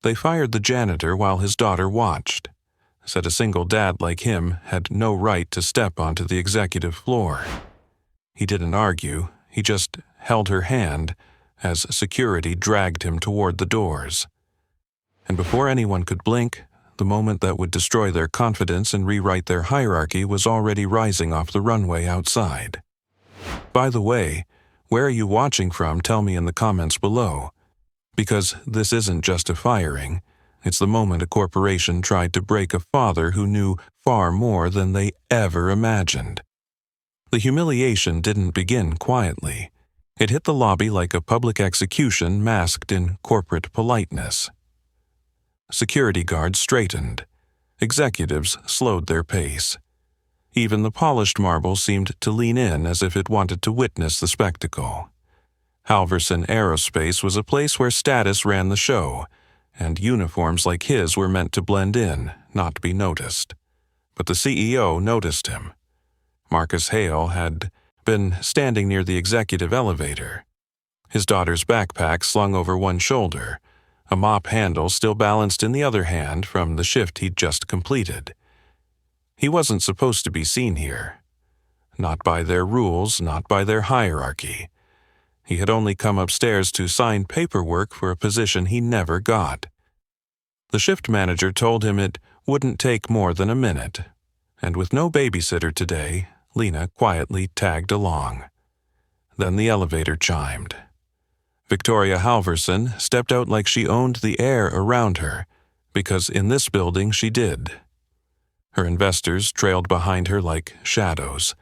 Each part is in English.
They fired the janitor while his daughter watched. Said a single dad like him had no right to step onto the executive floor. He didn't argue, he just held her hand as security dragged him toward the doors. And before anyone could blink, the moment that would destroy their confidence and rewrite their hierarchy was already rising off the runway outside. By the way, where are you watching from? Tell me in the comments below. Because this isn't just a firing, it's the moment a corporation tried to break a father who knew far more than they ever imagined. The humiliation didn't begin quietly. It hit the lobby like a public execution masked in corporate politeness. Security guards straightened. Executives slowed their pace. Even the polished marble seemed to lean in as if it wanted to witness the spectacle. Halverson Aerospace was a place where status ran the show, and uniforms like his were meant to blend in, not be noticed. But the CEO noticed him. Marcus Hale had been standing near the executive elevator. His daughter's backpack slung over one shoulder, a mop handle still balanced in the other hand from the shift he'd just completed. He wasn't supposed to be seen here. Not by their rules, not by their hierarchy. He had only come upstairs to sign paperwork for a position he never got. The shift manager told him it wouldn't take more than a minute, and with no babysitter today, Lena quietly tagged along. Then the elevator chimed. Victoria Halverson stepped out like she owned the air around her, because in this building she did. Her investors trailed behind her like shadows.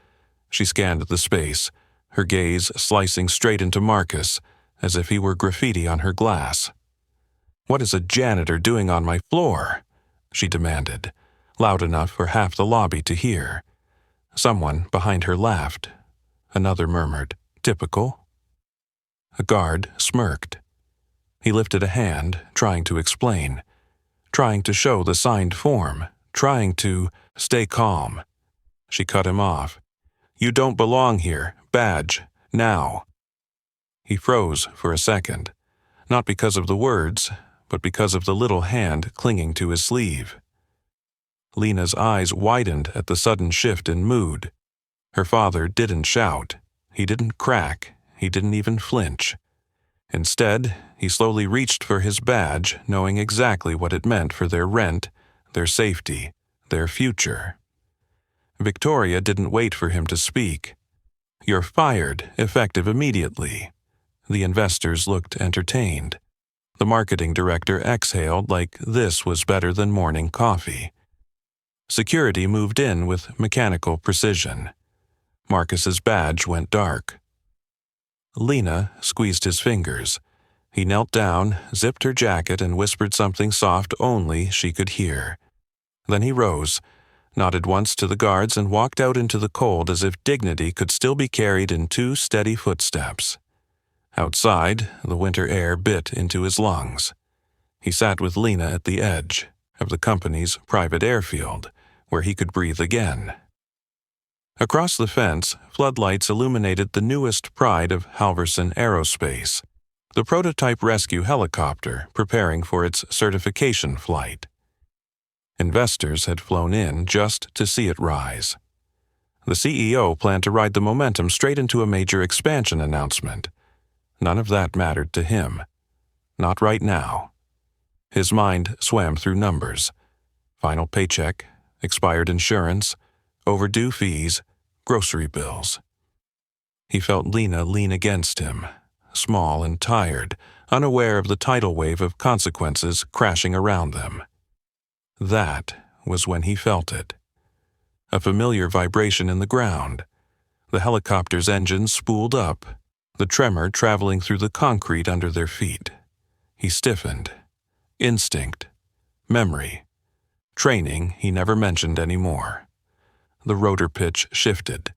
She scanned the space, her gaze slicing straight into Marcus, as if he were graffiti on her glass. "What is a janitor doing on my floor?" she demanded, loud enough for half the lobby to hear. Someone behind her laughed. Another murmured, "Typical." A guard smirked. He lifted a hand, trying to explain, trying to show the signed form, trying to stay calm. She cut him off. "You don't belong here. Badge. Now." He froze for a second, not because of the words, but because of the little hand clinging to his sleeve. Lena's eyes widened at the sudden shift in mood. Her father didn't shout. He didn't crack. He didn't even flinch. Instead, he slowly reached for his badge, knowing exactly what it meant for their rent, their safety, their future. Victoria didn't wait for him to speak. "You're fired, effective immediately." The investors looked entertained. The marketing director exhaled like this was better than morning coffee. Security moved in with mechanical precision. Marcus's badge went dark. Lena squeezed his fingers. He knelt down, zipped her jacket, and whispered something soft only she could hear. Then he rose, nodded once to the guards, and walked out into the cold as if dignity could still be carried in 2 steady footsteps. Outside, the winter air bit into his lungs. He sat with Lena at the edge of the company's private airfield, where he could breathe again. Across the fence, floodlights illuminated the newest pride of Halverson Aerospace, the prototype rescue helicopter preparing for its certification flight. Investors had flown in just to see it rise. The CEO planned to ride the momentum straight into a major expansion announcement. None of that mattered to him. Not right now. His mind swam through numbers. Final paycheck, expired insurance, overdue fees, grocery bills. He felt Lena lean against him, small and tired, unaware of the tidal wave of consequences crashing around them. That was when he felt it. A familiar vibration in the ground. The helicopter's engine spooled up, the tremor traveling through the concrete under their feet. He stiffened. Instinct. Memory. Training he never mentioned anymore. The rotor pitch shifted.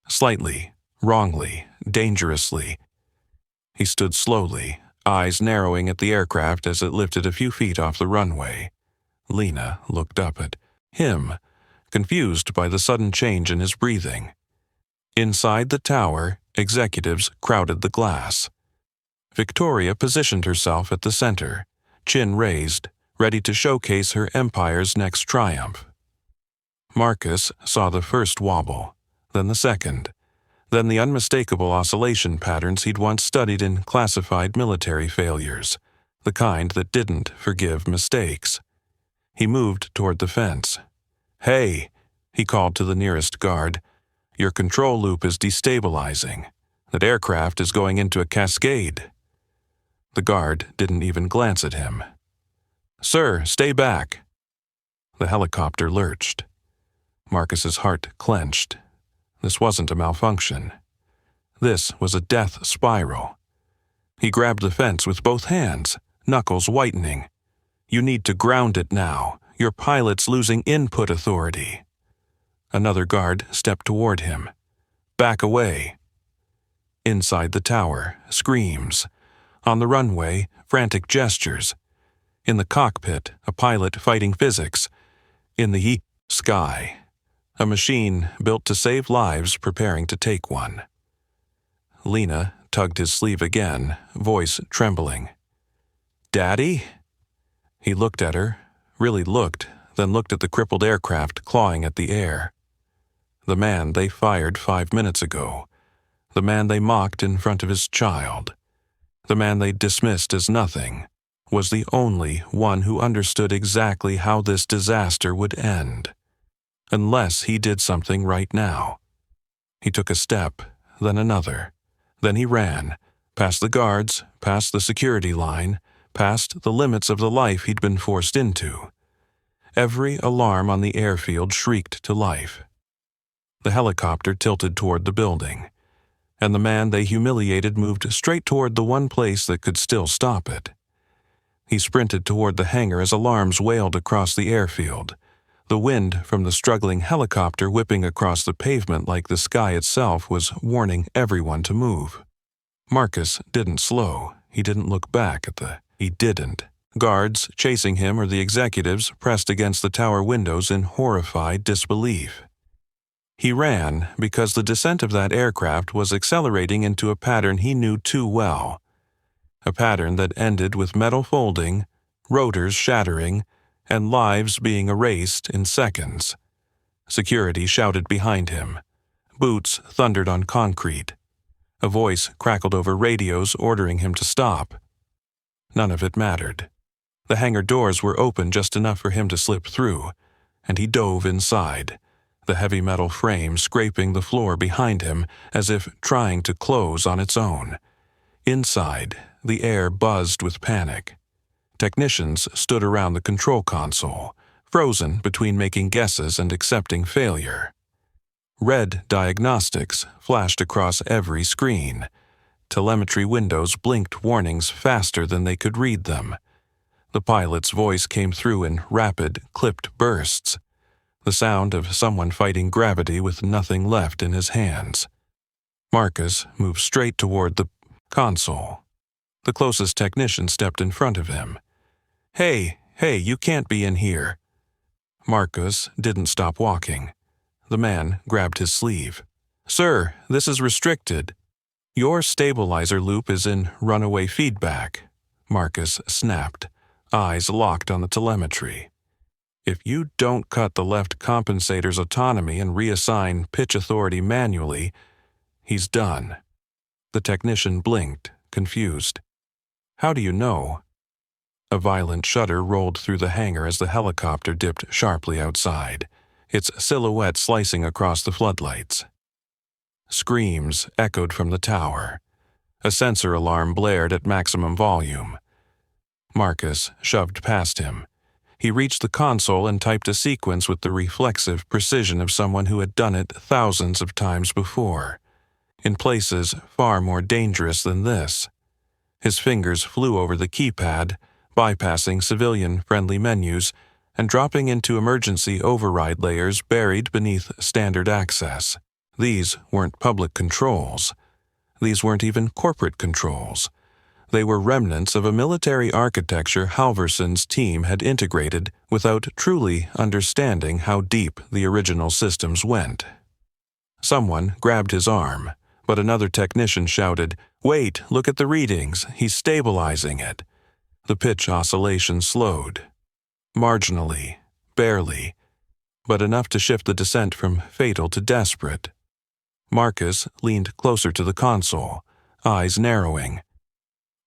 Slightly, wrongly, dangerously. He stood slowly, eyes narrowing at the aircraft as it lifted a few feet off the runway. Lena looked up at him, confused by the sudden change in his breathing. Inside the tower, executives crowded the glass. Victoria positioned herself at the center, chin raised, ready to showcase her empire's next triumph. Marcus saw the first wobble, then the second, then the unmistakable oscillation patterns he'd once studied in classified military failures, the kind that didn't forgive mistakes. He moved toward the fence. "Hey," he called to the nearest guard, "your control loop is destabilizing. That aircraft is going into a cascade." The guard didn't even glance at him. "Sir, stay back." The helicopter lurched. Marcus's heart clenched. This wasn't a malfunction. This was a death spiral. He grabbed the fence with both hands, knuckles whitening. "You need to ground it now. Your pilot's losing input authority." Another guard stepped toward him. "Back away." Inside the tower, screams. On the runway, frantic gestures. In the cockpit, a pilot fighting physics. In the sky, a machine built to save lives preparing to take one. Lena tugged his sleeve again, voice trembling. "Daddy?" He looked at her, really looked, then looked at the crippled aircraft clawing at the air. The man they fired 5 minutes ago. The man they mocked in front of his child. The man they dismissed as nothing was the only one who understood exactly how this disaster would end. Unless he did something right now. He took a step, then another. Then he ran, past the guards, past the security line, past the limits of the life he'd been forced into. Every alarm on the airfield shrieked to life. The helicopter tilted toward the building, and the man they humiliated moved straight toward the one place that could still stop it. He sprinted toward the hangar as alarms wailed across the airfield, the wind from the struggling helicopter whipping across the pavement like the sky itself was warning everyone to move. Marcus didn't slow. He didn't look back at He didn't. Guards chasing him or the executives pressed against the tower windows in horrified disbelief. He ran because the descent of that aircraft was accelerating into a pattern he knew too well. A pattern that ended with metal folding, rotors shattering, and lives being erased in seconds. Security shouted behind him. Boots thundered on concrete. A voice crackled over radios ordering him to stop. None of it mattered. The hangar doors were open just enough for him to slip through, and he dove inside, the heavy metal frame scraping the floor behind him as if trying to close on its own. Inside, the air buzzed with panic. Technicians stood around the control console, frozen between making guesses and accepting failure. Red diagnostics flashed across every screen. Telemetry windows blinked warnings faster than they could read them. The pilot's voice came through in rapid, clipped bursts. The sound of someone fighting gravity with nothing left in his hands. Marcus moved straight toward the console. The closest technician stepped in front of him. Hey, you can't be in here." Marcus didn't stop walking. The man grabbed his sleeve. "Sir, this is restricted." "Your stabilizer loop is in runaway feedback," Marcus snapped, eyes locked on the telemetry. "If you don't cut the left compensator's autonomy and reassign pitch authority manually, he's done." The technician blinked, confused. "How do you know?" A violent shudder rolled through the hangar as the helicopter dipped sharply outside, its silhouette slicing across the floodlights. Screams echoed from the tower. A sensor alarm blared at maximum volume. Marcus shoved past him. He reached the console and typed a sequence with the reflexive precision of someone who had done it thousands of times before, in places far more dangerous than this. His fingers flew over the keypad, bypassing civilian-friendly menus and dropping into emergency override layers buried beneath standard access. These weren't public controls. These weren't even corporate controls. They were remnants of a military architecture Halverson's team had integrated without truly understanding how deep the original systems went. Someone grabbed his arm, but another technician shouted, "Wait, look at the readings. He's stabilizing it." The pitch oscillation slowed. Marginally, barely, but enough to shift the descent from fatal to desperate. Marcus leaned closer to the console, eyes narrowing.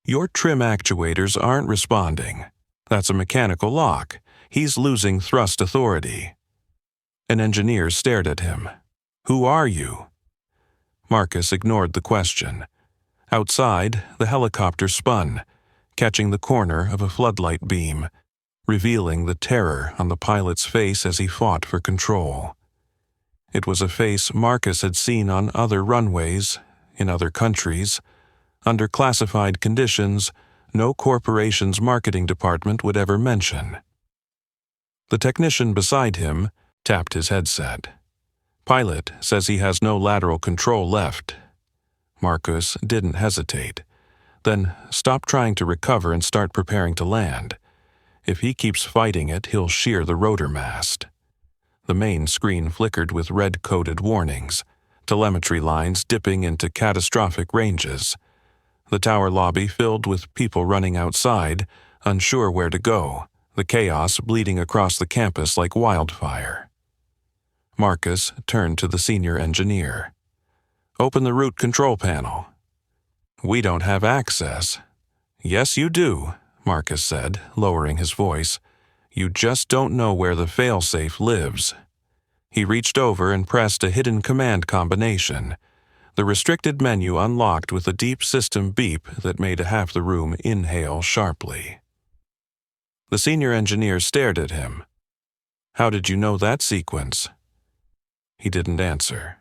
Your trim actuators aren't responding. That's a mechanical lock. He's losing thrust authority. An engineer stared at him. Who are you? Marcus ignored the question. Outside, the helicopter spun, catching the corner of a floodlight beam, revealing the terror on the pilot's face as he fought for control. It was a face Marcus had seen on other runways, in other countries. Under classified conditions, no corporation's marketing department would ever mention. The technician beside him tapped his headset. Pilot says he has no lateral control left. Marcus didn't hesitate. Then stop trying to recover and start preparing to land. If he keeps fighting it, he'll shear the rotor mast. The main screen flickered with red-coded warnings, telemetry lines dipping into catastrophic ranges. The tower lobby filled with people running outside, unsure where to go, the chaos bleeding across the campus like wildfire. Marcus turned to the senior engineer. Open the route control panel. We don't have access. Yes, you do, Marcus said, lowering his voice. You just don't know where the failsafe lives. He reached over and pressed a hidden command combination. The restricted menu unlocked with a deep system beep that made half the room inhale sharply. The senior engineer stared at him. How did you know that sequence? He didn't answer.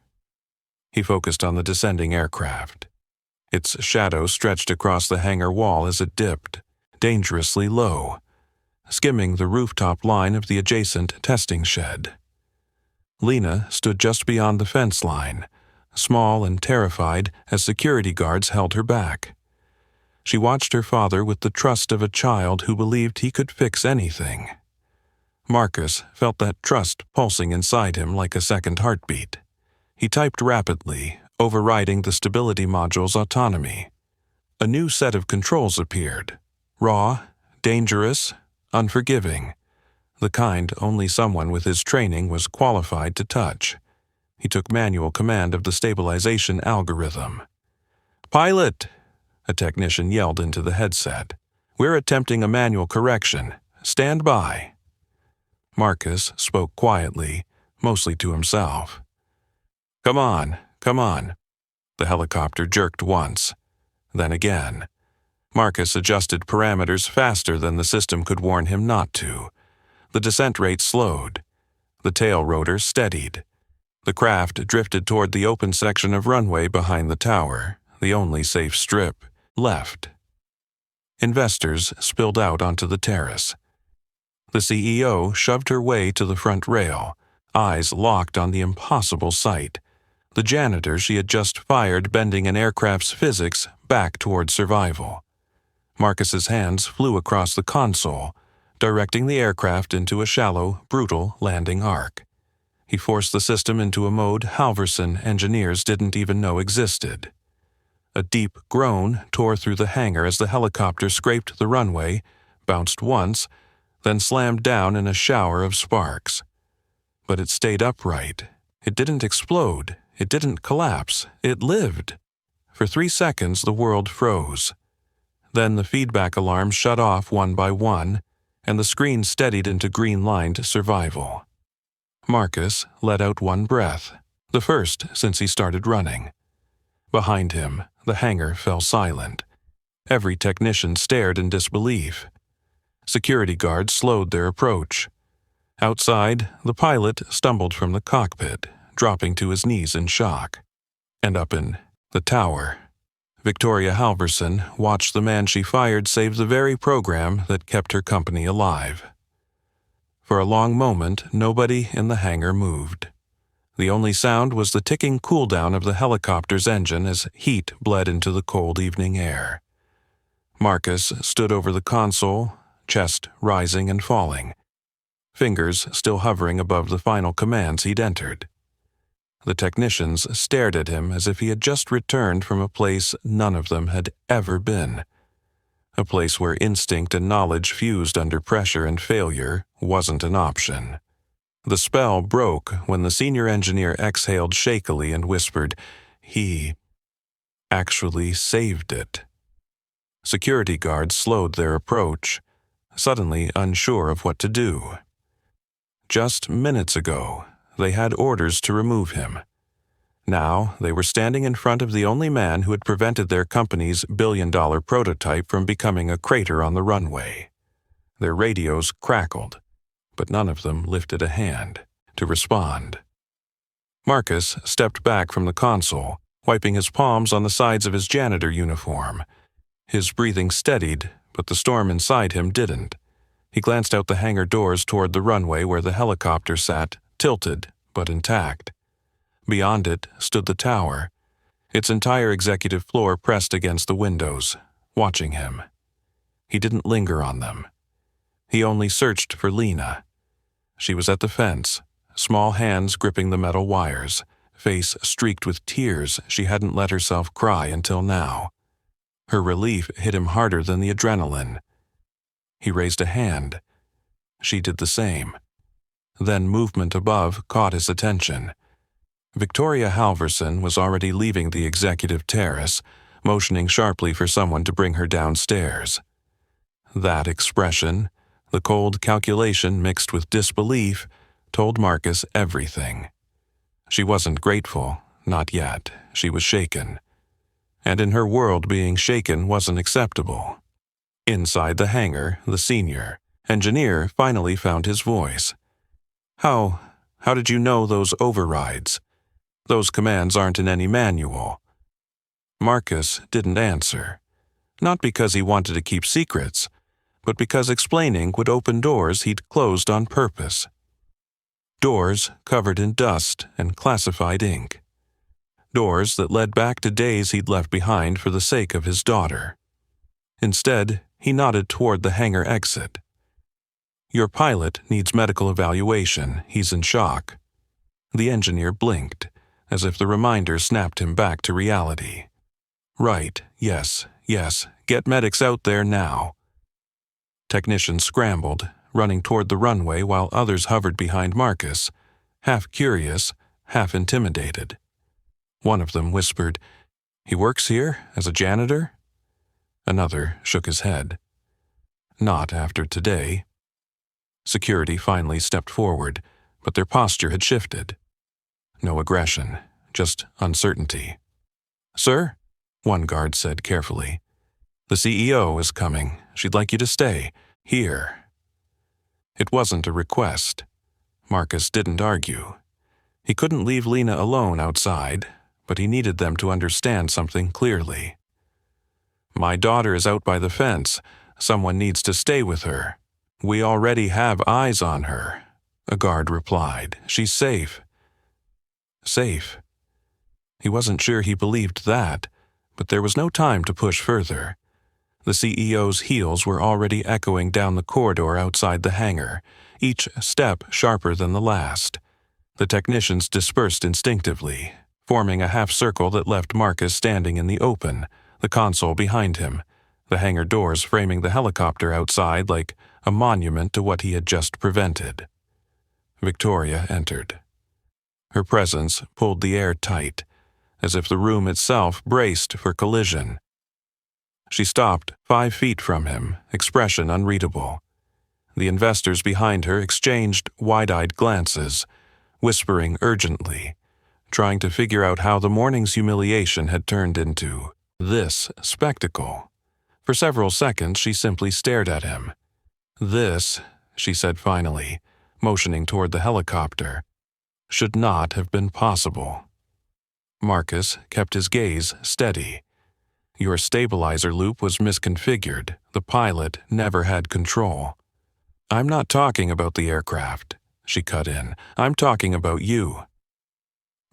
He focused on the descending aircraft. Its shadow stretched across the hangar wall as it dipped, dangerously low, skimming the rooftop line of the adjacent testing shed. Lena stood just beyond the fence line, small and terrified as security guards held her back. She watched her father with the trust of a child who believed he could fix anything. Marcus felt that trust pulsing inside him like a second heartbeat. He typed rapidly, overriding the stability module's autonomy. A new set of controls appeared. Raw, dangerous, unforgiving. The kind only someone with his training was qualified to touch. He took manual command of the stabilization algorithm. Pilot! A technician yelled into the headset. We're attempting a manual correction. Stand by. Marcus spoke quietly, mostly to himself. Come on, come on. The helicopter jerked once, then again. Marcus adjusted parameters faster than the system could warn him not to. The descent rate slowed. The tail rotor steadied. The craft drifted toward the open section of runway behind the tower, the only safe strip left. Investors spilled out onto the terrace. The CEO shoved her way to the front rail, eyes locked on the impossible sight. The janitor she had just fired bending an aircraft's physics back toward survival. Marcus's hands flew across the console, directing the aircraft into a shallow, brutal landing arc. He forced the system into a mode Halverson engineers didn't even know existed. A deep groan tore through the hangar as the helicopter scraped the runway, bounced once, then slammed down in a shower of sparks. But it stayed upright. It didn't explode. It didn't collapse. It lived. For 3 seconds, the world froze. Then the feedback alarms shut off one by one, and the screen steadied into green-lined survival. Marcus let out one breath, the first since he started running. Behind him, the hangar fell silent. Every technician stared in disbelief. Security guards slowed their approach. Outside, the pilot stumbled from the cockpit, dropping to his knees in shock. And up in the tower, Victoria Halverson watched the man she fired save the very program that kept her company alive. For a long moment, nobody in the hangar moved. The only sound was the ticking cooldown of the helicopter's engine as heat bled into the cold evening air. Marcus stood over the console, chest rising and falling, fingers still hovering above the final commands he'd entered. The technicians stared at him as if he had just returned from a place none of them had ever been. A place where instinct and knowledge fused under pressure and failure wasn't an option. The spell broke when the senior engineer exhaled shakily and whispered, "He actually saved it." Security guards slowed their approach, suddenly unsure of what to do. Just minutes ago, they had orders to remove him. Now, they were standing in front of the only man who had prevented their company's billion-dollar prototype from becoming a crater on the runway. Their radios crackled, but none of them lifted a hand to respond. Marcus stepped back from the console, wiping his palms on the sides of his janitor uniform. His breathing steadied, but the storm inside him didn't. He glanced out the hangar doors toward the runway where the helicopter sat, tilted but intact. Beyond it stood the tower, its entire executive floor pressed against the windows, watching him. He didn't linger on them. He only searched for Lena. She was at the fence, small hands gripping the metal wires, face streaked with tears she hadn't let herself cry until now. Her relief hit him harder than the adrenaline. He raised a hand. She did the same. Then movement above caught his attention. Victoria Halverson was already leaving the executive terrace, motioning sharply for someone to bring her downstairs. That expression, the cold calculation mixed with disbelief, told Marcus everything. She wasn't grateful, not yet. She was shaken. And in her world, being shaken wasn't acceptable. Inside the hangar, the senior engineer finally found his voice. How did you know those overrides? Those commands aren't in any manual." Marcus didn't answer, not because he wanted to keep secrets, but because explaining would open doors he'd closed on purpose. Doors covered in dust and classified ink. Doors that led back to days he'd left behind for the sake of his daughter. Instead, he nodded toward the hangar exit. "Your pilot needs medical evaluation. He's in shock." The engineer blinked, as if the reminder snapped him back to reality. "Right, yes, get medics out there now." Technicians scrambled, running toward the runway while others hovered behind Marcus, half curious, half intimidated. One of them whispered, "He works here as a janitor?" Another shook his head. "Not after today." Security finally stepped forward, but their posture had shifted. No aggression, just uncertainty. "Sir?" one guard said carefully. "The CEO is coming. She'd like you to stay. Here." It wasn't a request. Marcus didn't argue. He couldn't leave Lena alone outside, but he needed them to understand something clearly. "My daughter is out by the fence. Someone needs to stay with her." "We already have eyes on her," a guard replied. "She's safe." Safe? He wasn't sure he believed that, but there was no time to push further. The CEO's heels were already echoing down the corridor outside the hangar, each step sharper than the last. The technicians dispersed instinctively, forming a half-circle that left Marcus standing in the open, the console behind him, the hangar doors framing the helicopter outside like a monument to what he had just prevented. Victoria entered. Her presence pulled the air tight, as if the room itself braced for collision. She stopped 5 feet from him, expression unreadable. The investors behind her exchanged wide-eyed glances, whispering urgently, trying to figure out how the morning's humiliation had turned into this spectacle. For several seconds she simply stared at him. "This," she said finally, motioning toward the helicopter, "should not have been possible." Marcus kept his gaze steady. "Your stabilizer loop was misconfigured. The pilot never had control." "I'm not talking about the aircraft," she cut in. "I'm talking about you."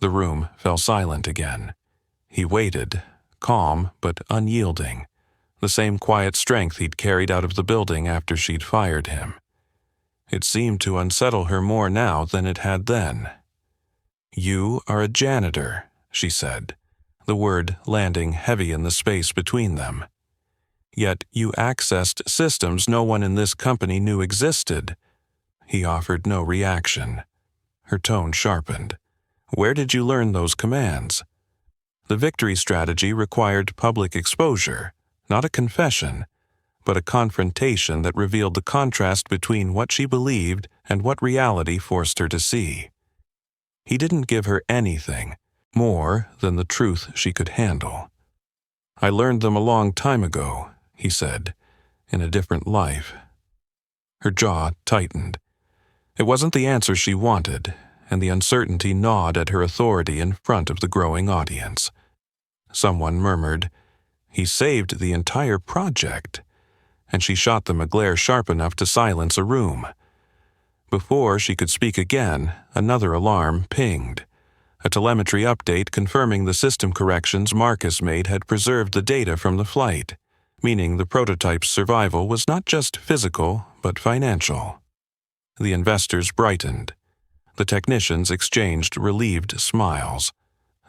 The room fell silent again. He waited, calm but unyielding, the same quiet strength he'd carried out of the building after she'd fired him. It seemed to unsettle her more now than it had then. "You are a janitor," she said, the word landing heavy in the space between them. Yet you accessed systems no one in this company knew existed. He offered no reaction. Her tone sharpened. Where did you learn those commands? The victory strategy required public exposure, not a confession, but a confrontation that revealed the contrast between what she believed and what reality forced her to see. He didn't give her anything more than the truth she could handle. I learned them a long time ago, he said, in a different life. Her jaw tightened. It wasn't the answer she wanted, and the uncertainty gnawed at her authority in front of the growing audience. Someone murmured, "He saved the entire project," and she shot them a glare sharp enough to silence a room. Before she could speak again, another alarm pinged. A telemetry update confirming the system corrections Marcus made had preserved the data from the flight, meaning the prototype's survival was not just physical, but financial. The investors brightened. The technicians exchanged relieved smiles.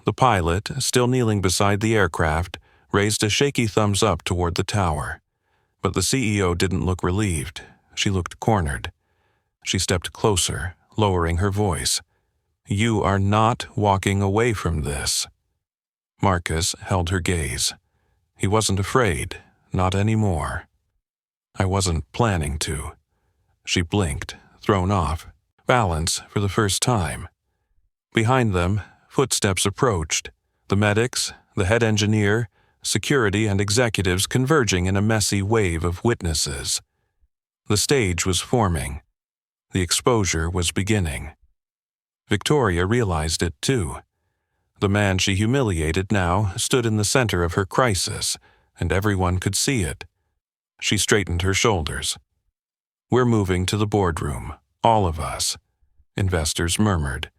The pilot, still kneeling beside the aircraft, raised a shaky thumbs up toward the tower. But the CEO didn't look relieved. She looked cornered. She stepped closer, lowering her voice. "You are not walking away from this." Marcus held her gaze. He wasn't afraid, not anymore. "I wasn't planning to." She blinked, thrown off, balance for the first time. Behind them, footsteps approached. The medics, the head engineer, security and executives converging in a messy wave of witnesses. The stage was forming. The exposure was beginning. Victoria realized it too. The man she humiliated now stood in the center of her crisis, and everyone could see it. She straightened her shoulders. "We're moving to the boardroom, all of us," investors murmured.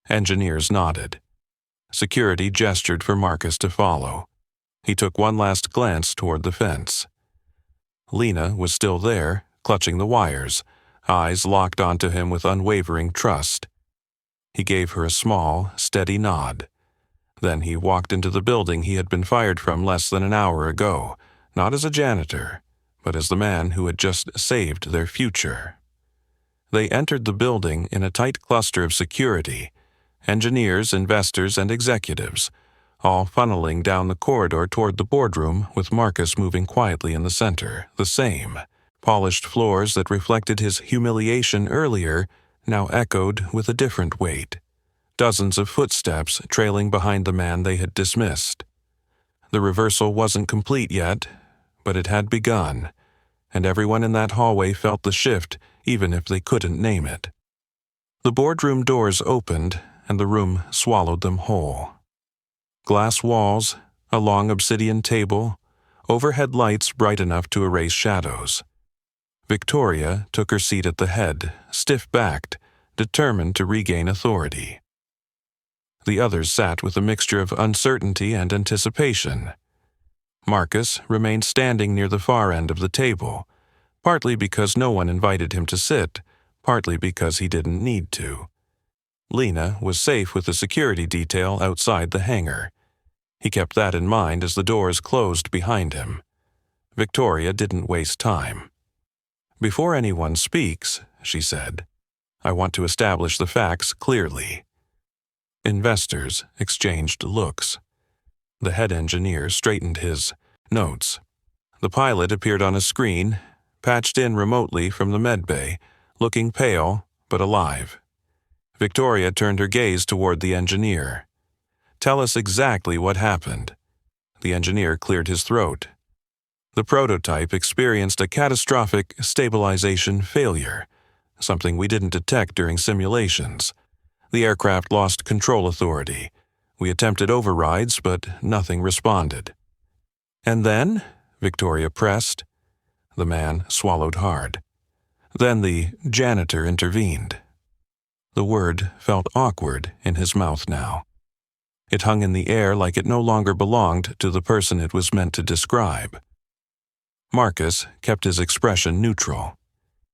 Engineers nodded. Security gestured for Marcus to follow. He took one last glance toward the fence. Lena was still there, clutching the wires, eyes locked onto him with unwavering trust. He gave her a small, steady nod. Then he walked into the building he had been fired from less than an hour ago, not as a janitor, but as the man who had just saved their future. They entered the building in a tight cluster of security, engineers, investors, and executives, all funneling down the corridor toward the boardroom with Marcus moving quietly in the center, the same. Polished floors that reflected his humiliation earlier now echoed with a different weight. Dozens of footsteps trailing behind the man they had dismissed. The reversal wasn't complete yet, but it had begun, and everyone in that hallway felt the shift even if they couldn't name it. The boardroom doors opened, and the room swallowed them whole. Glass walls, a long obsidian table, overhead lights bright enough to erase shadows. Victoria took her seat at the head, stiff-backed, determined to regain authority. The others sat with a mixture of uncertainty and anticipation. Marcus remained standing near the far end of the table, partly because no one invited him to sit, partly because he didn't need to. Lena was safe with the security detail outside the hangar. He kept that in mind as the doors closed behind him. Victoria didn't waste time. "Before anyone speaks," she said, "I want to establish the facts clearly." Investors exchanged looks. The head engineer straightened his notes. The pilot appeared on a screen, patched in remotely from the medbay, looking pale but alive. Victoria turned her gaze toward the engineer. "Tell us exactly what happened." The engineer cleared his throat. "The prototype experienced a catastrophic stabilization failure, something we didn't detect during simulations. The aircraft lost control authority. We attempted overrides, but nothing responded." "And then?" Victoria pressed. The man swallowed hard. Then the janitor intervened. The word felt awkward in his mouth now. It hung in the air like it no longer belonged to the person it was meant to describe. Marcus kept his expression neutral.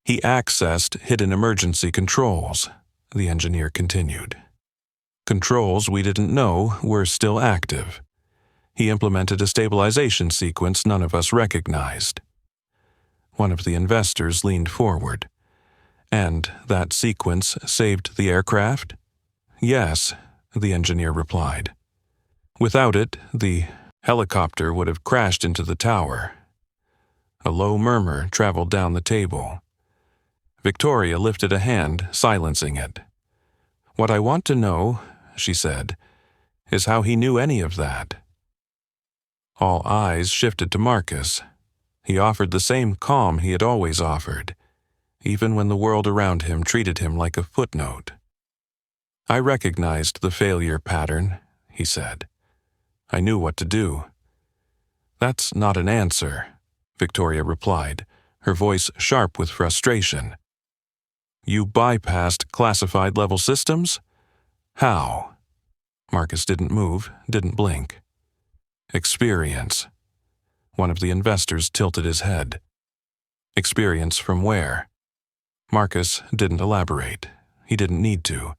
"He accessed hidden emergency controls," the engineer continued. "Controls we didn't know were still active. He implemented a stabilization sequence none of us recognized. One of the investors leaned forward. And that sequence saved the aircraft? Yes, the engineer replied. Without it, the helicopter would have crashed into the tower. A low murmur traveled down the table. Victoria lifted a hand, silencing it. What I want to know, she said, is how he knew any of that. All eyes shifted to Marcus. He offered the same calm he had always offered, even when the world around him treated him like a footnote. I recognized the failure pattern, he said. I knew what to do. That's not an answer, Victoria replied, her voice sharp with frustration. You bypassed classified level systems? How? Marcus didn't move, didn't blink. Experience. One of the investors tilted his head. Experience from where? Marcus didn't elaborate. He didn't need to.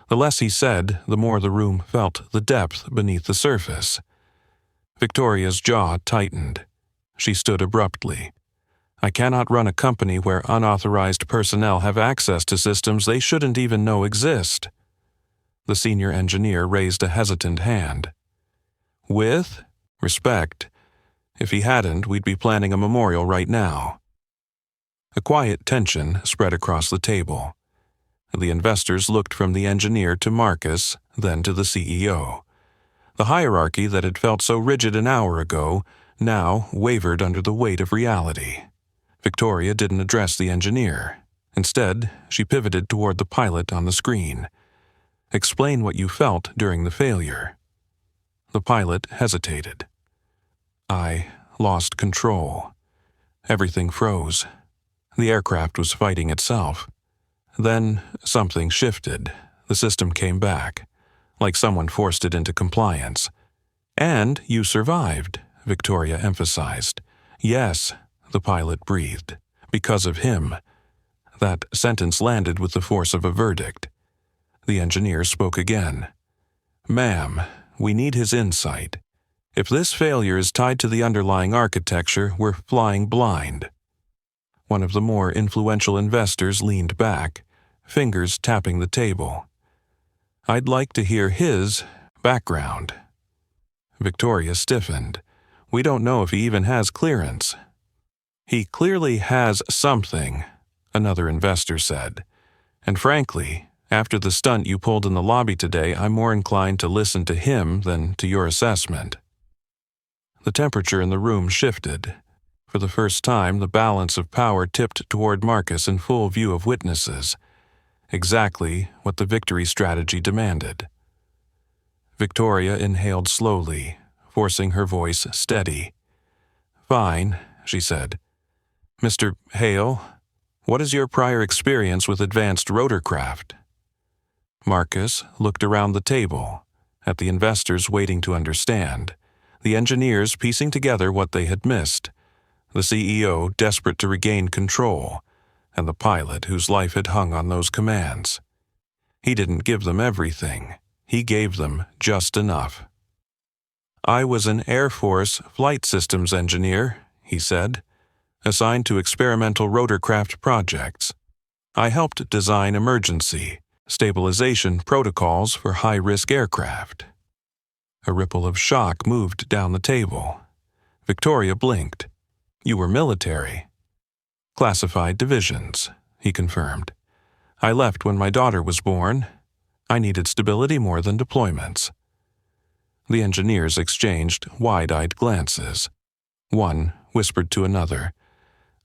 The less he said, the more the room felt the depth beneath the surface. Victoria's jaw tightened. She stood abruptly. I cannot run a company where unauthorized personnel have access to systems they shouldn't even know exist. The senior engineer raised a hesitant hand. With respect, if he hadn't, we'd be planning a memorial right now. A quiet tension spread across the table. The investors looked from the engineer to Marcus, then to the CEO. The hierarchy that had felt so rigid an hour ago now wavered under the weight of reality. Victoria didn't address the engineer. Instead, she pivoted toward the pilot on the screen. Explain what you felt during the failure. The pilot hesitated. I lost control. Everything froze. The aircraft was fighting itself. Then something shifted. The system came back, like someone forced it into compliance. And you survived, Victoria emphasized. Yes, the pilot breathed. Because of him. That sentence landed with the force of a verdict. The engineer spoke again. Ma'am, we need his insight. If this failure is tied to the underlying architecture, we're flying blind. One of the more influential investors leaned back, fingers tapping the table. I'd like to hear his background. Victoria stiffened. We don't know if he even has clearance. He clearly has something, another investor said. And frankly, after the stunt you pulled in the lobby today, I'm more inclined to listen to him than to your assessment. The temperature in the room shifted. For the first time, the balance of power tipped toward Marcus in full view of witnesses. Exactly what the victory strategy demanded. Victoria inhaled slowly, forcing her voice steady. Fine, she said. Mr. Hale, what is your prior experience with advanced rotorcraft? Marcus looked around the table, at the investors waiting to understand, the engineers piecing together what they had missed, the CEO desperate to regain control, and the pilot whose life had hung on those commands. He didn't give them everything. He gave them just enough. I was an Air Force flight systems engineer, he said, assigned to experimental rotorcraft projects. I helped design emergency stabilization protocols for high-risk aircraft. A ripple of shock moved down the table. Victoria blinked. You were military. Classified divisions, he confirmed. I left when my daughter was born. I needed stability more than deployments. The engineers exchanged wide-eyed glances. One whispered to another,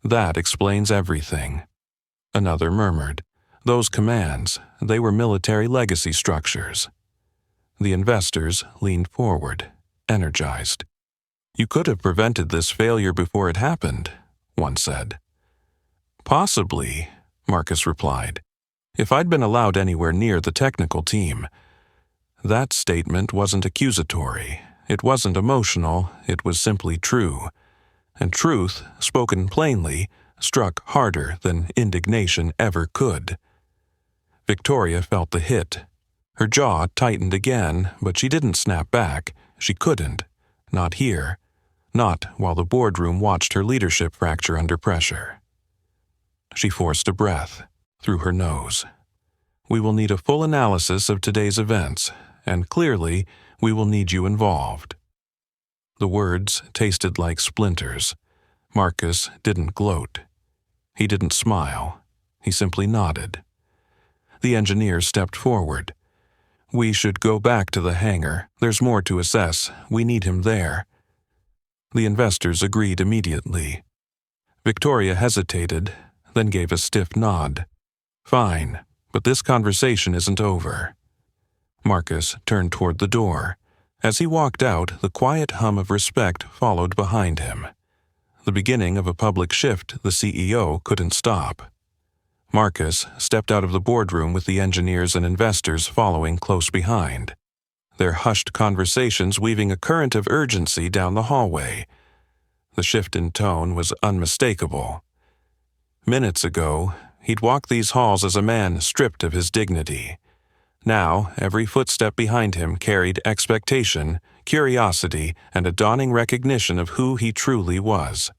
That explains everything. Another murmured, Those commands, they were military legacy structures. The investors leaned forward, energized. You could have prevented this failure before it happened, one said. Possibly, Marcus replied, if I'd been allowed anywhere near the technical team. That statement wasn't accusatory, it wasn't emotional, it was simply true. And truth, spoken plainly, struck harder than indignation ever could. Victoria felt the hit. Her jaw tightened again, but she didn't snap back. She couldn't. Not here. Not while the boardroom watched her leadership fracture under pressure. She forced a breath through her nose. We will need a full analysis of today's events, and clearly, we will need you involved. The words tasted like splinters. Marcus didn't gloat. He didn't smile. He simply nodded. The engineer stepped forward. We should go back to the hangar. There's more to assess. We need him there. The investors agreed immediately. Victoria hesitated, then gave a stiff nod. Fine, but this conversation isn't over. Marcus turned toward the door. As he walked out, the quiet hum of respect followed behind him. The beginning of a public shift the CEO couldn't stop. Marcus stepped out of the boardroom with the engineers and investors following close behind, their hushed conversations weaving a current of urgency down the hallway. The shift in tone was unmistakable. Minutes ago, he'd walked these halls as a man stripped of his dignity. Now, every footstep behind him carried expectation, curiosity, and a dawning recognition of who he truly was.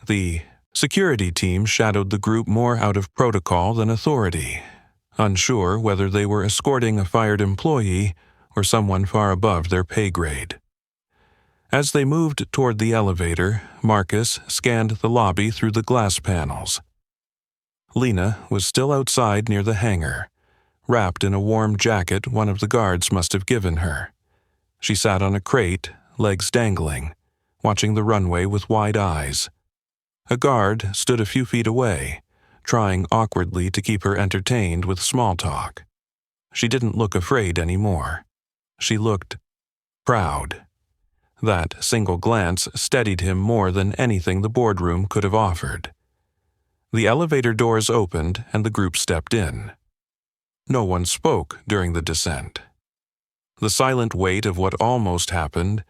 The security team shadowed the group more out of protocol than authority, unsure whether they were escorting a fired employee or someone far above their pay grade. As they moved toward the elevator, Marcus scanned the lobby through the glass panels. Lena was still outside near the hangar, wrapped in a warm jacket one of the guards must have given her. She sat on a crate, legs dangling, watching the runway with wide eyes. A guard stood a few feet away, trying awkwardly to keep her entertained with small talk. She didn't look afraid anymore. She looked proud. That single glance steadied him more than anything the boardroom could have offered. The elevator doors opened and the group stepped in. No one spoke during the descent. The silent weight of what almost happened,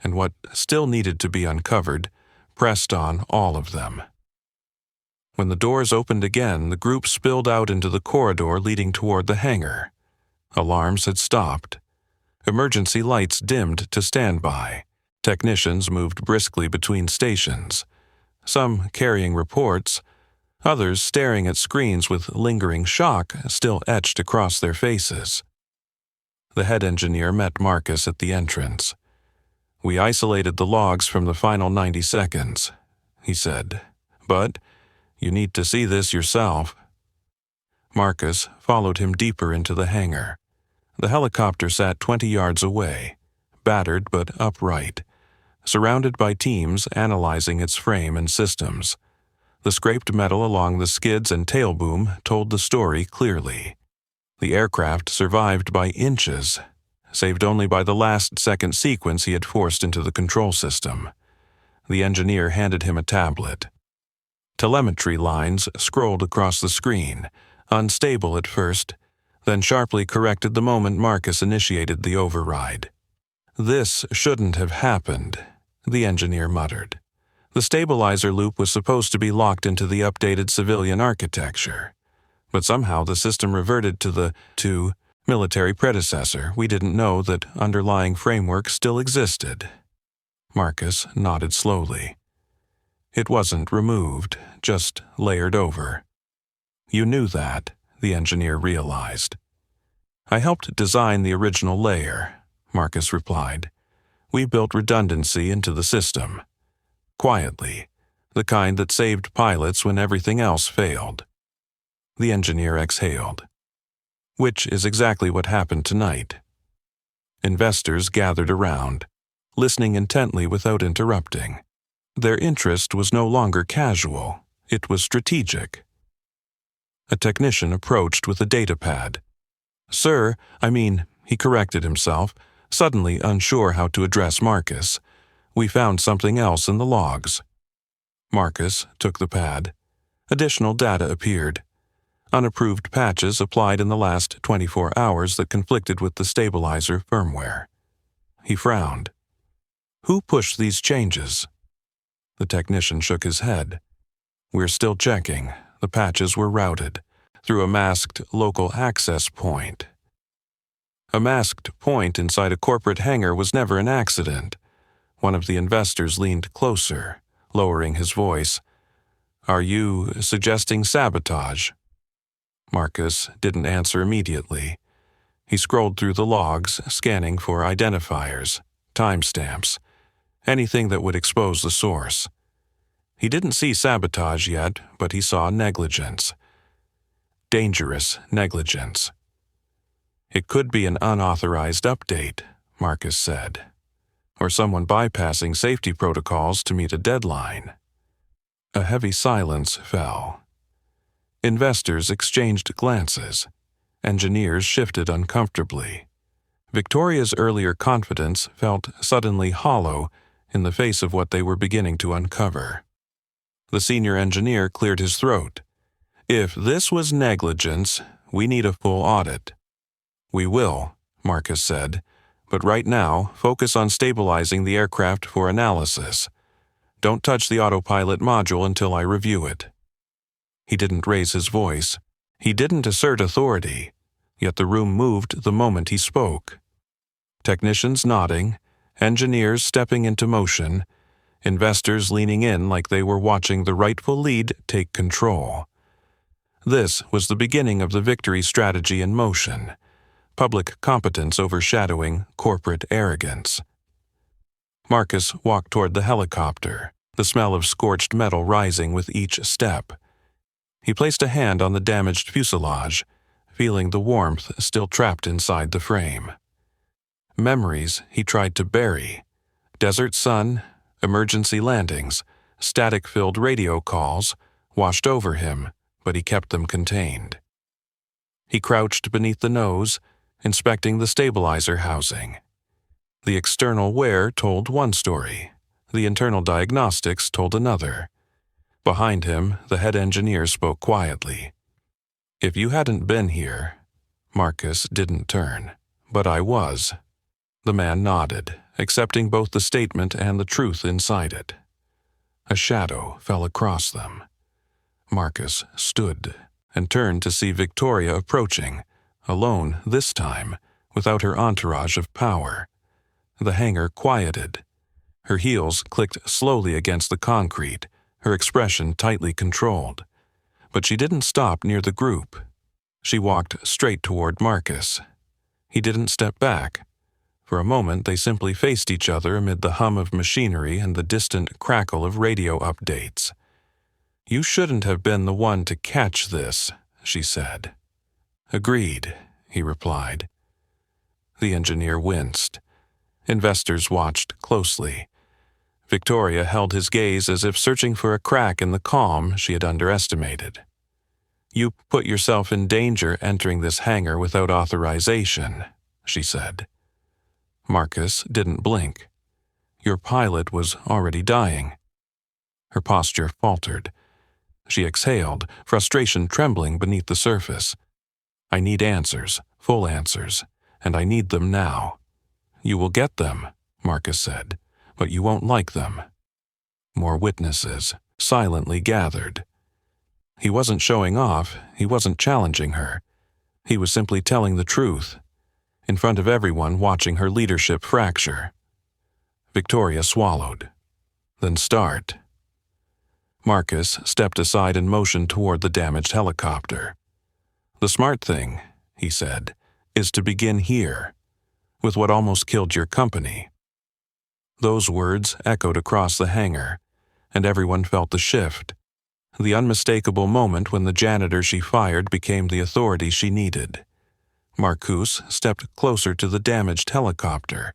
and what still needed to be uncovered, pressed on all of them. When the doors opened again, the group spilled out into the corridor leading toward the hangar. Alarms had stopped. Emergency lights dimmed to standby. Technicians moved briskly between stations, some carrying reports, others staring at screens with lingering shock still etched across their faces. The head engineer met Marcus at the entrance. We isolated the logs from the final 90 seconds, he said, but you need to see this yourself. Marcus followed him deeper into the hangar. The helicopter sat 20 yards away, battered but upright, surrounded by teams analyzing its frame and systems. The scraped metal along the skids and tail boom told the story clearly. The aircraft survived by inches, saved only by the last-second sequence he had forced into the control system. The engineer handed him a tablet. Telemetry lines scrolled across the screen, unstable at first, then sharply corrected the moment Marcus initiated the override. This shouldn't have happened, the engineer muttered. The stabilizer loop was supposed to be locked into the updated civilian architecture, but somehow the system reverted to the military predecessor. We didn't know that underlying framework still existed. Marcus nodded slowly. It wasn't removed, just layered over. You knew that, the engineer realized. I helped design the original layer, Marcus replied. We built redundancy into the system. Quietly, the kind that saved pilots when everything else failed. The engineer exhaled. Which is exactly what happened tonight. Investors gathered around, listening intently without interrupting. Their interest was no longer casual, it was strategic. A technician approached with a data pad. Sir, he corrected himself, suddenly unsure how to address Marcus. We found something else in the logs. Marcus took the pad. Additional data appeared. Unapproved patches applied in the last 24 hours that conflicted with the stabilizer firmware. He frowned. Who pushed these changes? The technician shook his head. We're still checking. The patches were routed through a masked local access point. A masked point inside a corporate hangar was never an accident. One of the investors leaned closer, lowering his voice. "Are you suggesting sabotage?" Marcus didn't answer immediately. He scrolled through the logs, scanning for identifiers, timestamps, anything that would expose the source. He didn't see sabotage yet, but he saw negligence. Dangerous negligence. It could be an unauthorized update, Marcus said, or someone bypassing safety protocols to meet a deadline. A heavy silence fell. Investors exchanged glances. Engineers shifted uncomfortably. Victoria's earlier confidence felt suddenly hollow in the face of what they were beginning to uncover. The senior engineer cleared his throat. "If this was negligence, we need a full audit." "We will," Marcus said, "but right now, focus on stabilizing the aircraft for analysis. Don't touch the autopilot module until I review it." He didn't raise his voice. He didn't assert authority, yet the room moved the moment he spoke. Technicians nodding, engineers stepping into motion, investors leaning in like they were watching the rightful lead take control. This was the beginning of the victory strategy in motion, public competence overshadowing corporate arrogance. Marcus walked toward the helicopter, the smell of scorched metal rising with each step. He placed a hand on the damaged fuselage, feeling the warmth still trapped inside the frame. Memories he tried to bury. Desert sun, emergency landings, static-filled radio calls washed over him, but he kept them contained. He crouched beneath the nose, inspecting the stabilizer housing. The external wear told one story. The internal diagnostics told another. Behind him, the head engineer spoke quietly. "If you hadn't been here..." Marcus didn't turn. "But I was." The man nodded, accepting both the statement and the truth inside it. A shadow fell across them. Marcus stood and turned to see Victoria approaching, alone this time, without her entourage of power. The hangar quieted. Her heels clicked slowly against the concrete, her expression tightly controlled. But she didn't stop near the group. She walked straight toward Marcus. He didn't step back. For a moment they simply faced each other amid the hum of machinery and the distant crackle of radio updates. "You shouldn't have been the one to catch this," she said. "Agreed," he replied. The engineer winced. Investors watched closely. Victoria held his gaze as if searching for a crack in the calm she had underestimated. "You put yourself in danger entering this hangar without authorization," she said. Marcus didn't blink. "Your pilot was already dying." Her posture faltered. She exhaled, frustration trembling beneath the surface. "I need answers, full answers, and I need them now." "You will get them," Marcus said, "but you won't like them." More witnesses, silently gathered. He wasn't showing off, he wasn't challenging her. He was simply telling the truth, in front of everyone watching her leadership fracture. Victoria swallowed. "Then start." Marcus stepped aside and motioned toward the damaged helicopter. "The smart thing," he said, "is to begin here, with what almost killed your company." Those words echoed across the hangar, and everyone felt the shift. The unmistakable moment when the janitor she fired became the authority she needed. Marcus stepped closer to the damaged helicopter,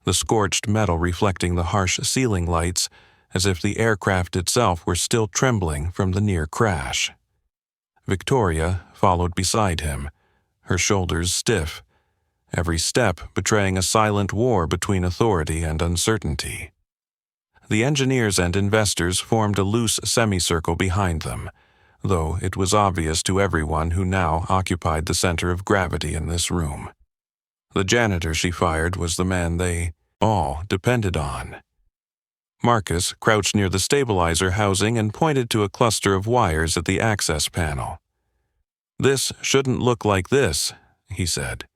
the scorched metal reflecting the harsh ceiling lights as if the aircraft itself were still trembling from the near crash. Victoria followed beside him, her shoulders stiff, every step betraying a silent war between authority and uncertainty. The engineers and investors formed a loose semicircle behind them, though it was obvious to everyone who now occupied the center of gravity in this room. The janitor she fired was the man they all depended on. Marcus crouched near the stabilizer housing and pointed to a cluster of wires at the access panel. "This shouldn't look like this," he said.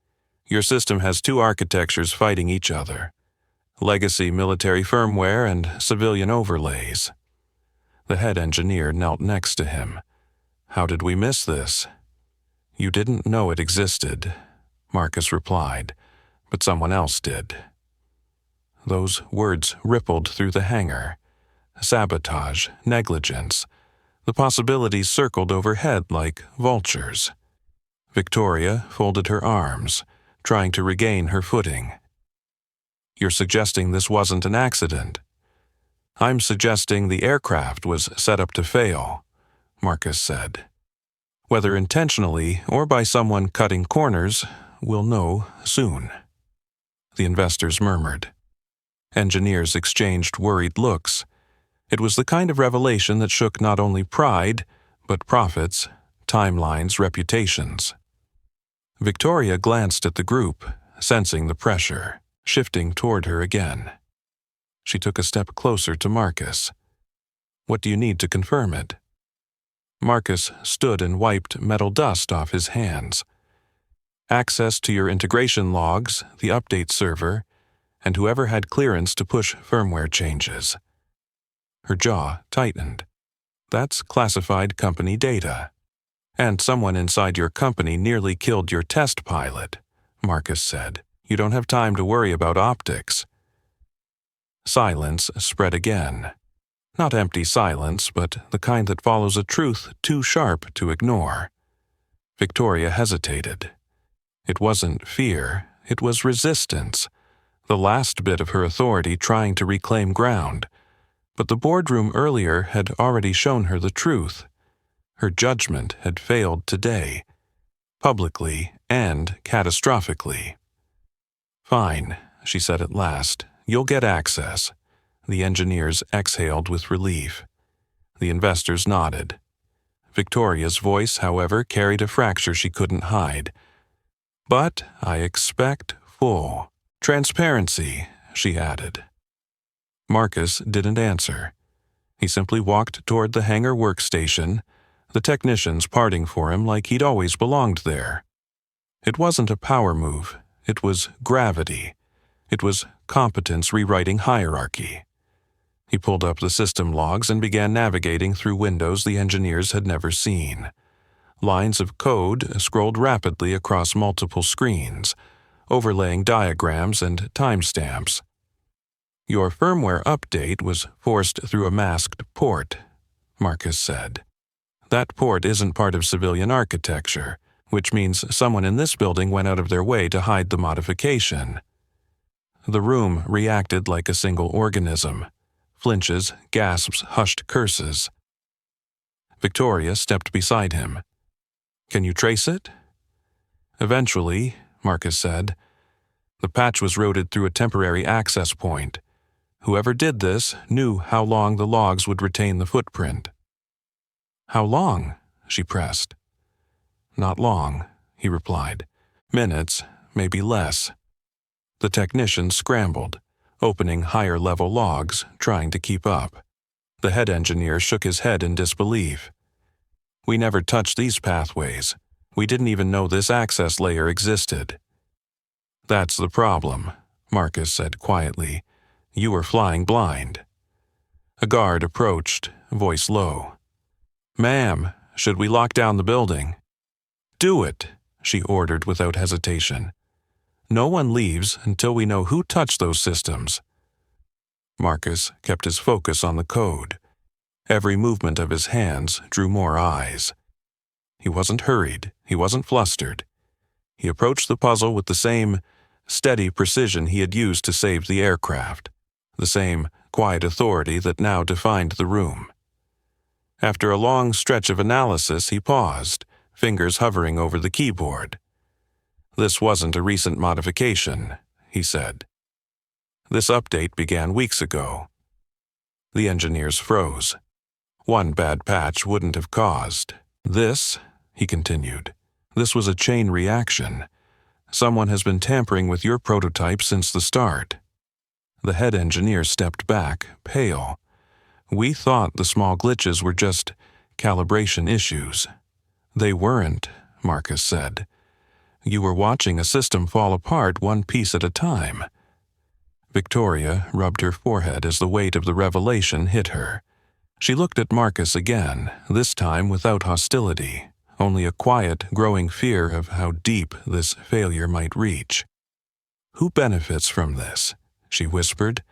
"Your system has two architectures fighting each other. legacy military firmware and civilian overlays. The head engineer knelt next to him. How did we miss this? You didn't know it existed, Marcus replied, but someone else did. Those words rippled through the hangar. Sabotage, negligence. The possibilities circled overhead like vultures. Victoria folded her arms, trying to regain her footing. You're suggesting this wasn't an accident? I'm suggesting the aircraft was set up to fail, Marcus said. Whether intentionally or by someone cutting corners, we'll know soon. The investors murmured. Engineers exchanged worried looks. It was the kind of revelation that shook not only pride, but profits, timelines, reputations. Victoria glanced at the group, sensing the pressure, shifting toward her again. She took a step closer to Marcus. What do you need to confirm it? Marcus stood and wiped metal dust off his hands. Access to your integration logs, the update server, and whoever had clearance to push firmware changes. Her jaw tightened. That's classified company data. And someone inside your company nearly killed your test pilot, Marcus said. You don't have time to worry about optics. Silence spread again. Not empty silence, but the kind that follows a truth too sharp to ignore. Victoria hesitated. It wasn't fear, it was resistance, the last bit of her authority trying to reclaim ground. But the boardroom earlier had already shown her the truth. Her judgment had failed today, publicly and catastrophically. Fine, she said at last. You'll get access. The engineers exhaled with relief. The investors nodded. Victoria's voice, however, carried a fracture she couldn't hide. But I expect full transparency, she added. Marcus didn't answer. He simply walked toward the hangar workstation, the technicians parting for him like he'd always belonged there. It wasn't a power move. It was gravity. It was competence rewriting hierarchy. He pulled up the system logs and began navigating through windows the engineers had never seen. Lines of code scrolled rapidly across multiple screens, overlaying diagrams and timestamps. Your firmware update was forced through a masked port, Marcus said. That port isn't part of civilian architecture, which means someone in this building went out of their way to hide the modification. The room reacted like a single organism. Flinches, gasps, hushed curses. Victoria stepped beside him. Can you trace it? Eventually, Marcus said. The patch was routed through a temporary access point. Whoever did this knew how long the logs would retain the footprint. How long? She pressed. Not long, he replied. Minutes, maybe less. The technician scrambled, opening higher-level logs, trying to keep up. The head engineer shook his head in disbelief. We never touched these pathways. We didn't even know this access layer existed. That's the problem, Marcus said quietly. You were flying blind. A guard approached, voice low. Ma'am, should we lock down the building? Do it, she ordered without hesitation. No one leaves until we know who touched those systems. Marcus kept his focus on the code. Every movement of his hands drew more eyes. He wasn't hurried, he wasn't flustered. He approached the puzzle with the same steady precision he had used to save the aircraft, the same quiet authority that now defined the room. After a long stretch of analysis, he paused, fingers hovering over the keyboard. This wasn't a recent modification, he said. This update began weeks ago. The engineers froze. One bad patch wouldn't have caused. This, he continued, this was a chain reaction. Someone has been tampering with your prototype since the start. The head engineer stepped back, pale. We thought the small glitches were just calibration issues. They weren't, Marcus said. You were watching a system fall apart one piece at a time. Victoria rubbed her forehead as the weight of the revelation hit her. She looked at Marcus again, this time without hostility, only a quiet, growing fear of how deep this failure might reach. "Who benefits from this?" she whispered.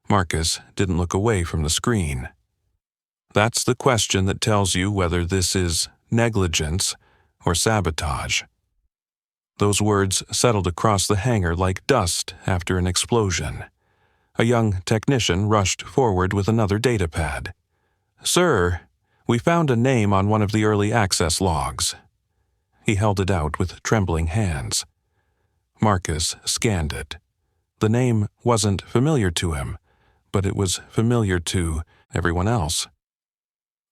Marcus didn't look away from the screen. "That's the question that tells you whether this is negligence or sabotage." Those words settled across the hangar like dust after an explosion. A young technician rushed forward with another datapad. "Sir, we found a name on one of the early access logs." He held it out with trembling hands. Marcus scanned it. The name wasn't familiar to him, but it was familiar to everyone else.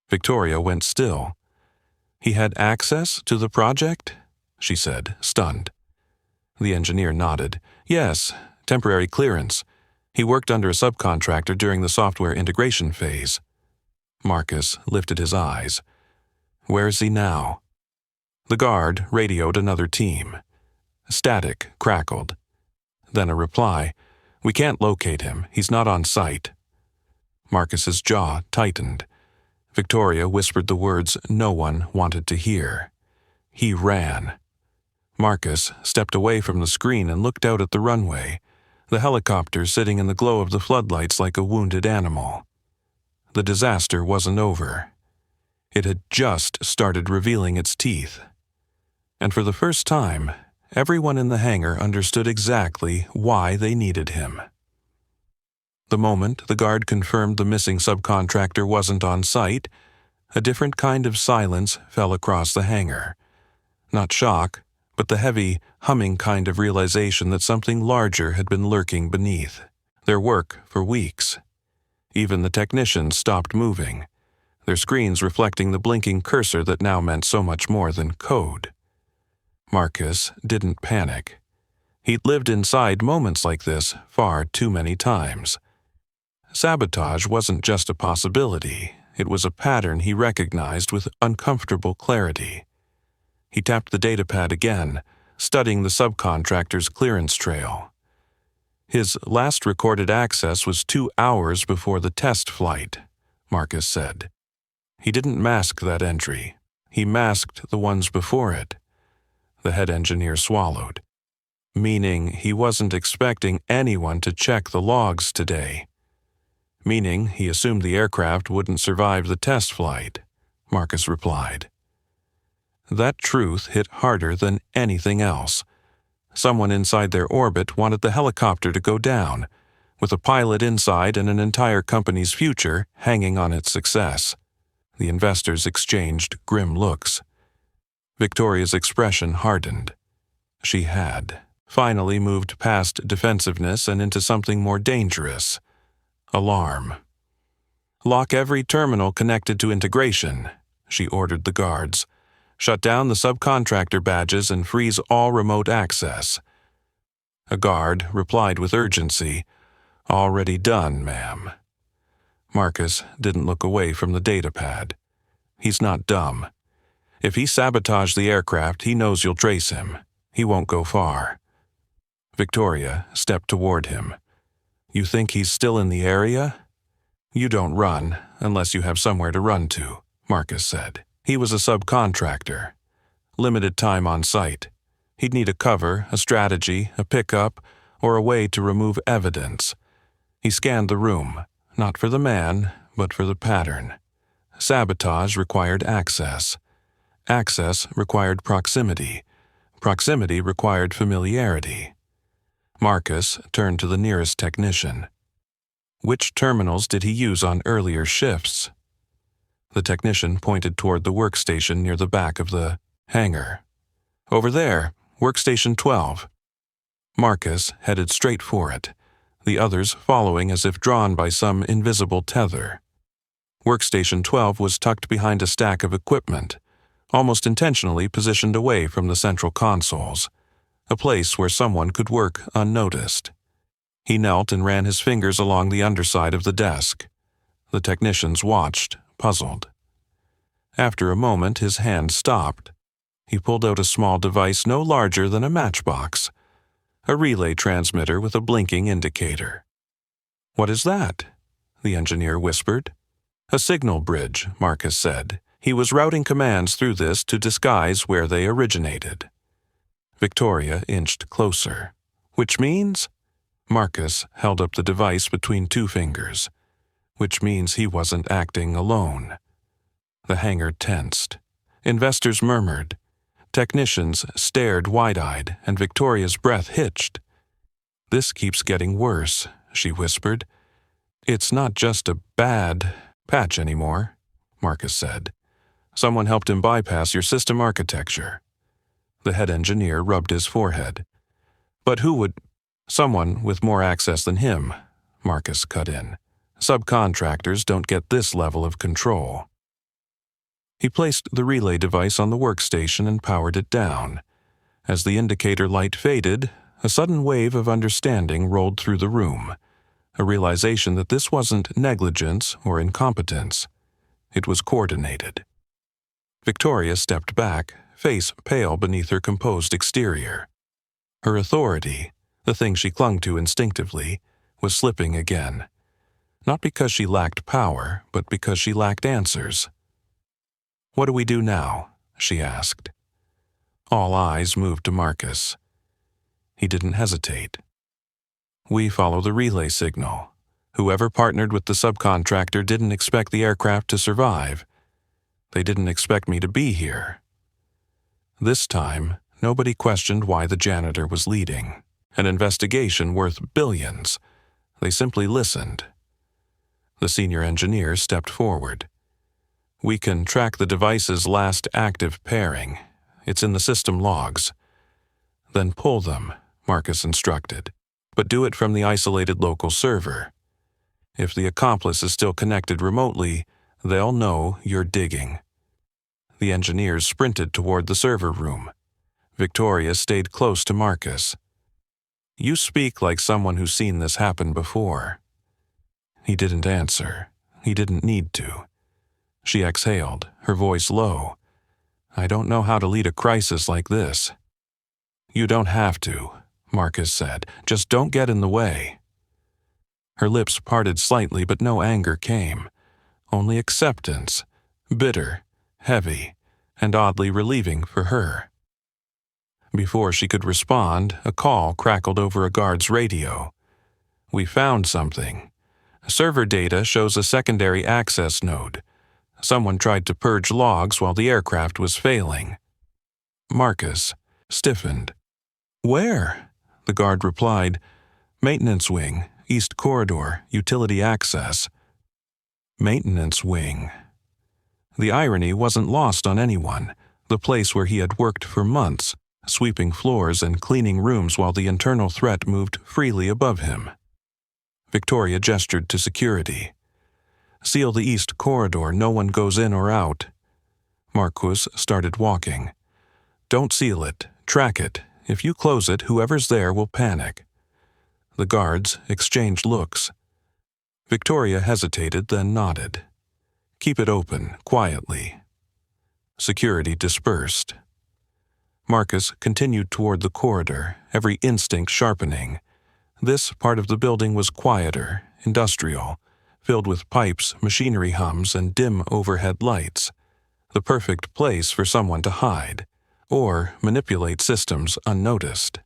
Victoria went still. "He had access to the project?" she said, stunned. The engineer nodded. "Yes, temporary clearance. He worked under a subcontractor during the software integration phase." Marcus lifted his eyes. "Where is he now?" The guard radioed another team. Static crackled. Then a reply. "We can't locate him. He's not on site." Marcus's jaw tightened. Victoria whispered the words no one wanted to hear. He ran. Marcus stepped away from the screen and looked out at the runway, the helicopter sitting in the glow of the floodlights like a wounded animal. The disaster wasn't over. It had just started revealing its teeth. And for the first time, everyone in the hangar understood exactly why they needed him. The moment the guard confirmed the missing subcontractor wasn't on site, a different kind of silence fell across the hangar. Not shock, but the heavy, humming kind of realization that something larger had been lurking beneath their work for weeks. Even the technicians stopped moving, their screens reflecting the blinking cursor that now meant so much more than code. Marcus didn't panic. He'd lived inside moments like this far too many times. Sabotage wasn't just a possibility, it was a pattern he recognized with uncomfortable clarity. He tapped the datapad again, studying the subcontractor's clearance trail. His last recorded access was 2 hours before the test flight, Marcus said. He didn't mask that entry. He masked the ones before it. The head engineer swallowed. Meaning he wasn't expecting anyone to check the logs today. Meaning he assumed the aircraft wouldn't survive the test flight, Marcus replied. That truth hit harder than anything else. Someone inside their orbit wanted the helicopter to go down, with a pilot inside and an entire company's future hanging on its success. The investors exchanged grim looks. Victoria's expression hardened. She had finally moved past defensiveness and into something more dangerous. Alarm. "Lock every terminal connected to integration," she ordered the guards. "Shut down the subcontractor badges and freeze all remote access." A guard replied with urgency, "Already done, ma'am." Marcus didn't look away from the datapad. He's not dumb. If he sabotaged the aircraft, he knows you'll trace him. He won't go far. Victoria stepped toward him. "You think he's still in the area?" "You don't run unless you have somewhere to run to," Marcus said. He was a subcontractor. Limited time on site. He'd need a cover, a strategy, a pickup, or a way to remove evidence. He scanned the room, not for the man, but for the pattern. Sabotage required access. Access required proximity. Proximity required familiarity. Marcus turned to the nearest technician. Which terminals did he use on earlier shifts? The technician pointed toward the workstation near the back of the hangar. "Over there, workstation 12. Marcus headed straight for it, the others following as if drawn by some invisible tether. Workstation 12 was tucked behind a stack of equipment, almost intentionally positioned away from the central consoles, a place where someone could work unnoticed. He knelt and ran his fingers along the underside of the desk. The technicians watched, puzzled. After a moment, his hand stopped. He pulled out a small device no larger than a matchbox. a relay transmitter with a blinking indicator. "What is that?" the engineer whispered. "A signal bridge," Marcus said. He was routing commands through this to disguise where they originated. Victoria inched closer. "Which means?" Marcus held up the device between two fingers. "Which means he wasn't acting alone." The hangar tensed. Investors murmured. Technicians stared wide-eyed, and Victoria's breath hitched. "This keeps getting worse," she whispered. "It's not just a bad patch anymore," Marcus said. "Someone helped him bypass your system architecture." The head engineer rubbed his forehead. "But who would—" "Someone with more access than him," Marcus cut in. "Subcontractors don't get this level of control." He placed the relay device on the workstation and powered it down. As the indicator light faded, a sudden wave of understanding rolled through the room, a realization that this wasn't negligence or incompetence. It was coordinated. Victoria stepped back, face pale beneath her composed exterior. Her authority, the thing she clung to instinctively, was slipping again. Not because she lacked power, but because she lacked answers. "What do we do now?" she asked. All eyes moved to Marcus. He didn't hesitate. "We follow the relay signal. Whoever partnered with the subcontractor didn't expect the aircraft to survive. They didn't expect me to be here." This time, nobody questioned why the janitor was leading. An investigation worth billions. They simply listened. The senior engineer stepped forward. "We can track the device's last active pairing. It's in the system logs." "Then pull them," Marcus instructed. "But do it from the isolated local server. If the accomplice is still connected remotely, they'll know you're digging." The engineers sprinted toward the server room. Victoria stayed close to Marcus. "You speak like someone who's seen this happen before." He didn't answer. He didn't need to. She exhaled, her voice low. "I don't know how to lead a crisis like this." "You don't have to," Marcus said. "Just don't get in the way." Her lips parted slightly, but no anger came. Only acceptance, bitter, heavy, and oddly relieving for her. Before she could respond, a call crackled over a guard's radio. "We found something. Server data shows a secondary access node. Someone tried to purge logs while the aircraft was failing." Marcus stiffened. "Where?" the guard replied. "Maintenance wing, East Corridor, utility access." Maintenance wing. The irony wasn't lost on anyone. The place where he had worked for months, sweeping floors and cleaning rooms while the internal threat moved freely above him. Victoria gestured to security. "Seal the East Corridor, no one goes in or out." Marcus started walking. "Don't seal it, track it. If you close it, whoever's there will panic." The guards exchanged looks. Victoria hesitated, then nodded. "Keep it open, quietly." Security dispersed. Marcus continued toward the corridor, every instinct sharpening. This part of the building was quieter, industrial, filled with pipes, machinery hums, and dim overhead lights. The perfect place for someone to hide, or manipulate systems unnoticed.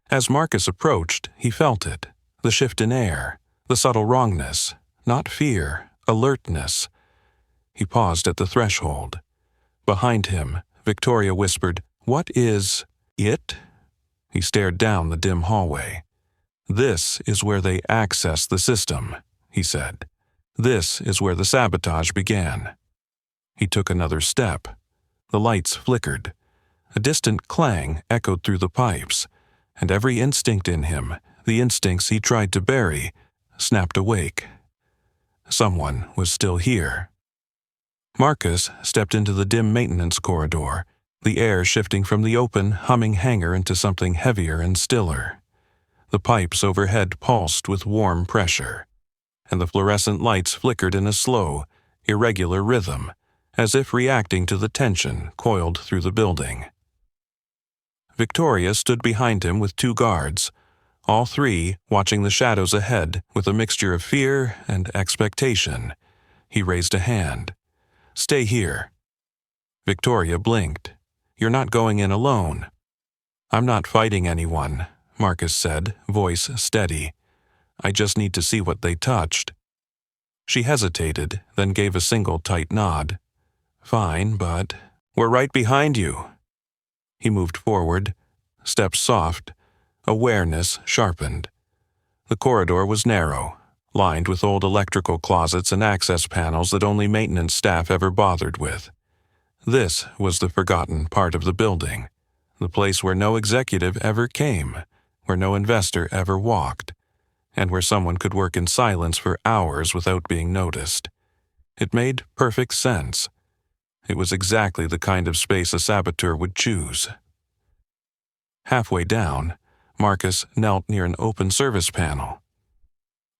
As Marcus approached, he felt it, the shift in air, the subtle wrongness, not fear, alertness. He paused at the threshold. Behind him, Victoria whispered, "What is it?" He stared down the dim hallway. "This is where they access the system," he said. "This is where the sabotage began." He took another step. The lights flickered. A distant clang echoed through the pipes, and every instinct in him, the instincts he tried to bury, snapped awake. Someone was still here. Marcus stepped into the dim maintenance corridor, the air shifting from the open, humming hangar into something heavier and stiller. The pipes overhead pulsed with warm pressure, and the fluorescent lights flickered in a slow, irregular rhythm, as if reacting to the tension coiled through the building. Victoria stood behind him with 2 guards, all 3 watching the shadows ahead with a mixture of fear and expectation. He raised a hand. "Stay here." Victoria blinked. "You're not going in alone." "I'm not fighting anyone," Marcus said, voice steady. "I just need to see what they touched." She hesitated, then gave a single tight nod. "Fine, but we're right behind you." He moved forward, steps soft, awareness sharpened. The corridor was narrow, lined with old electrical closets and access panels that only maintenance staff ever bothered with. This was the forgotten part of the building, the place where no executive ever came, where no investor ever walked, and where someone could work in silence for hours without being noticed. It made perfect sense. It was exactly the kind of space a saboteur would choose. Halfway down, Marcus knelt near an open service panel.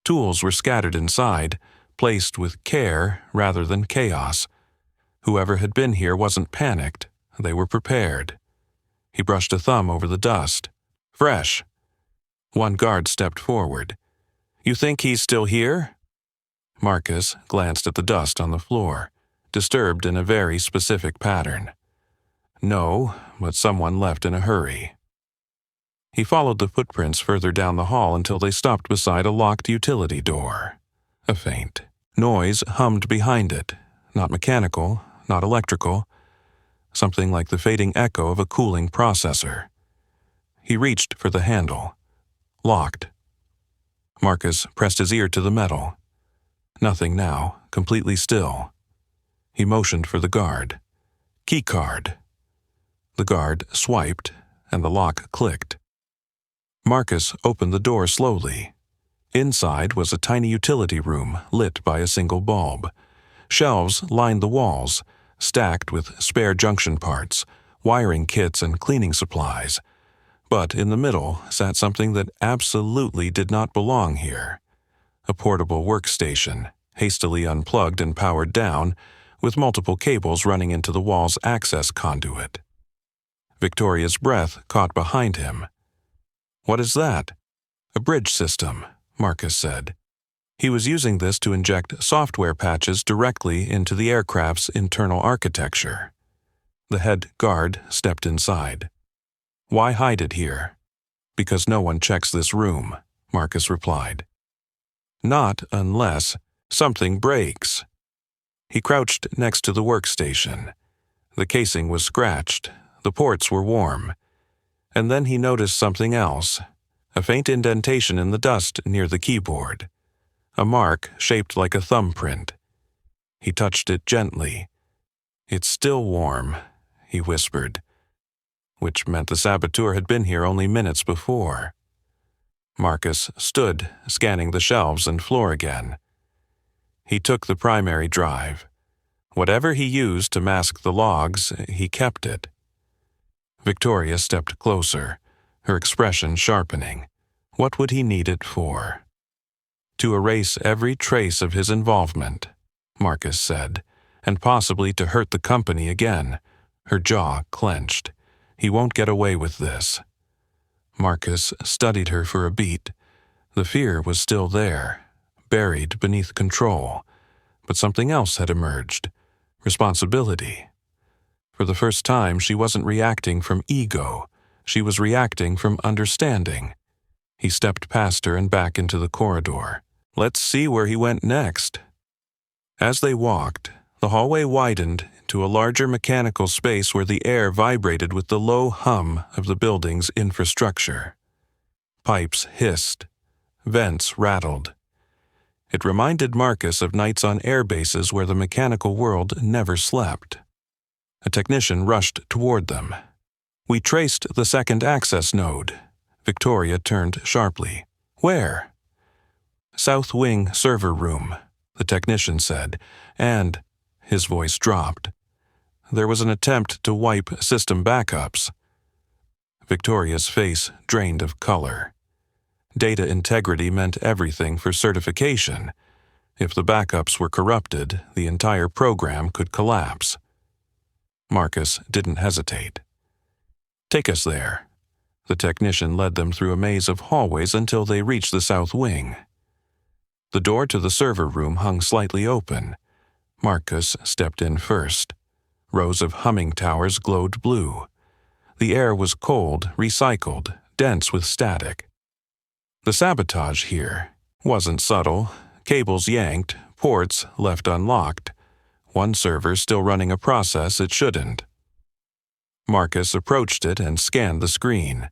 Tools were scattered inside, placed with care rather than chaos. Whoever had been here wasn't panicked. They were prepared. He brushed a thumb over the dust. "Fresh." One guard stepped forward. "You think he's still here?" Marcus glanced at the dust on the floor, disturbed in a very specific pattern. "No, but someone left in a hurry." He followed the footprints further down the hall until they stopped beside a locked utility door. A faint noise hummed behind it, not mechanical, not electrical, something like the fading echo of a cooling processor. He reached for the handle. Locked. Marcus pressed his ear to the metal. Nothing now, completely still. He motioned for the guard. "Key card." The guard swiped, and the lock clicked. Marcus opened the door slowly. Inside was a tiny utility room lit by a single bulb. Shelves lined the walls, stacked with spare junction parts, wiring kits, and cleaning supplies. But in the middle sat something that absolutely did not belong here. A portable workstation, hastily unplugged and powered down, with multiple cables running into the wall's access conduit. Victoria's breath caught behind him. "What is that?" "A bridge system," Marcus said. He was using this to inject software patches directly into the aircraft's internal architecture. The head guard stepped inside. "Why hide it here?" "Because no one checks this room," Marcus replied. "Not unless something breaks." He crouched next to the workstation. The casing was scratched, the ports were warm. And then he noticed something else, a faint indentation in the dust near the keyboard. A mark shaped like a thumbprint. He touched it gently. "It's still warm," he whispered, which meant the saboteur had been here only minutes before. Marcus stood, scanning the shelves and floor again. He took the primary drive. Whatever he used to mask the logs, he kept it. Victoria stepped closer, her expression sharpening. What would he need it for? "To erase every trace of his involvement," Marcus said, "and possibly to hurt the company again." Her jaw clenched. "He won't get away with this." Marcus studied her for a beat. The fear was still there, buried beneath control, but something else had emerged. Responsibility. For the first time, she wasn't reacting from ego. She was reacting from understanding. He stepped past her and back into the corridor. Let's see where he went next. As they walked, the hallway widened to a larger mechanical space where the air vibrated with the low hum of the building's infrastructure. Pipes hissed. Vents rattled. It reminded Marcus of nights on air bases where the mechanical world never slept. A technician rushed toward them. "We traced the second access node." Victoria turned sharply. "Where?" "South Wing server room," the technician said, and his voice dropped. "There was an attempt to wipe system backups." Victoria's face drained of color. Data integrity meant everything for certification. If the backups were corrupted, the entire program could collapse. Marcus didn't hesitate. "Take us there," The technician led them through a maze of hallways until they reached the south wing. The door to the server room hung slightly open. Marcus stepped in first. Rows of humming towers glowed blue. The air was cold, recycled, dense with static. The sabotage here wasn't subtle. Cables yanked, ports left unlocked. One server still running a process it shouldn't. Marcus approached it and scanned the screen.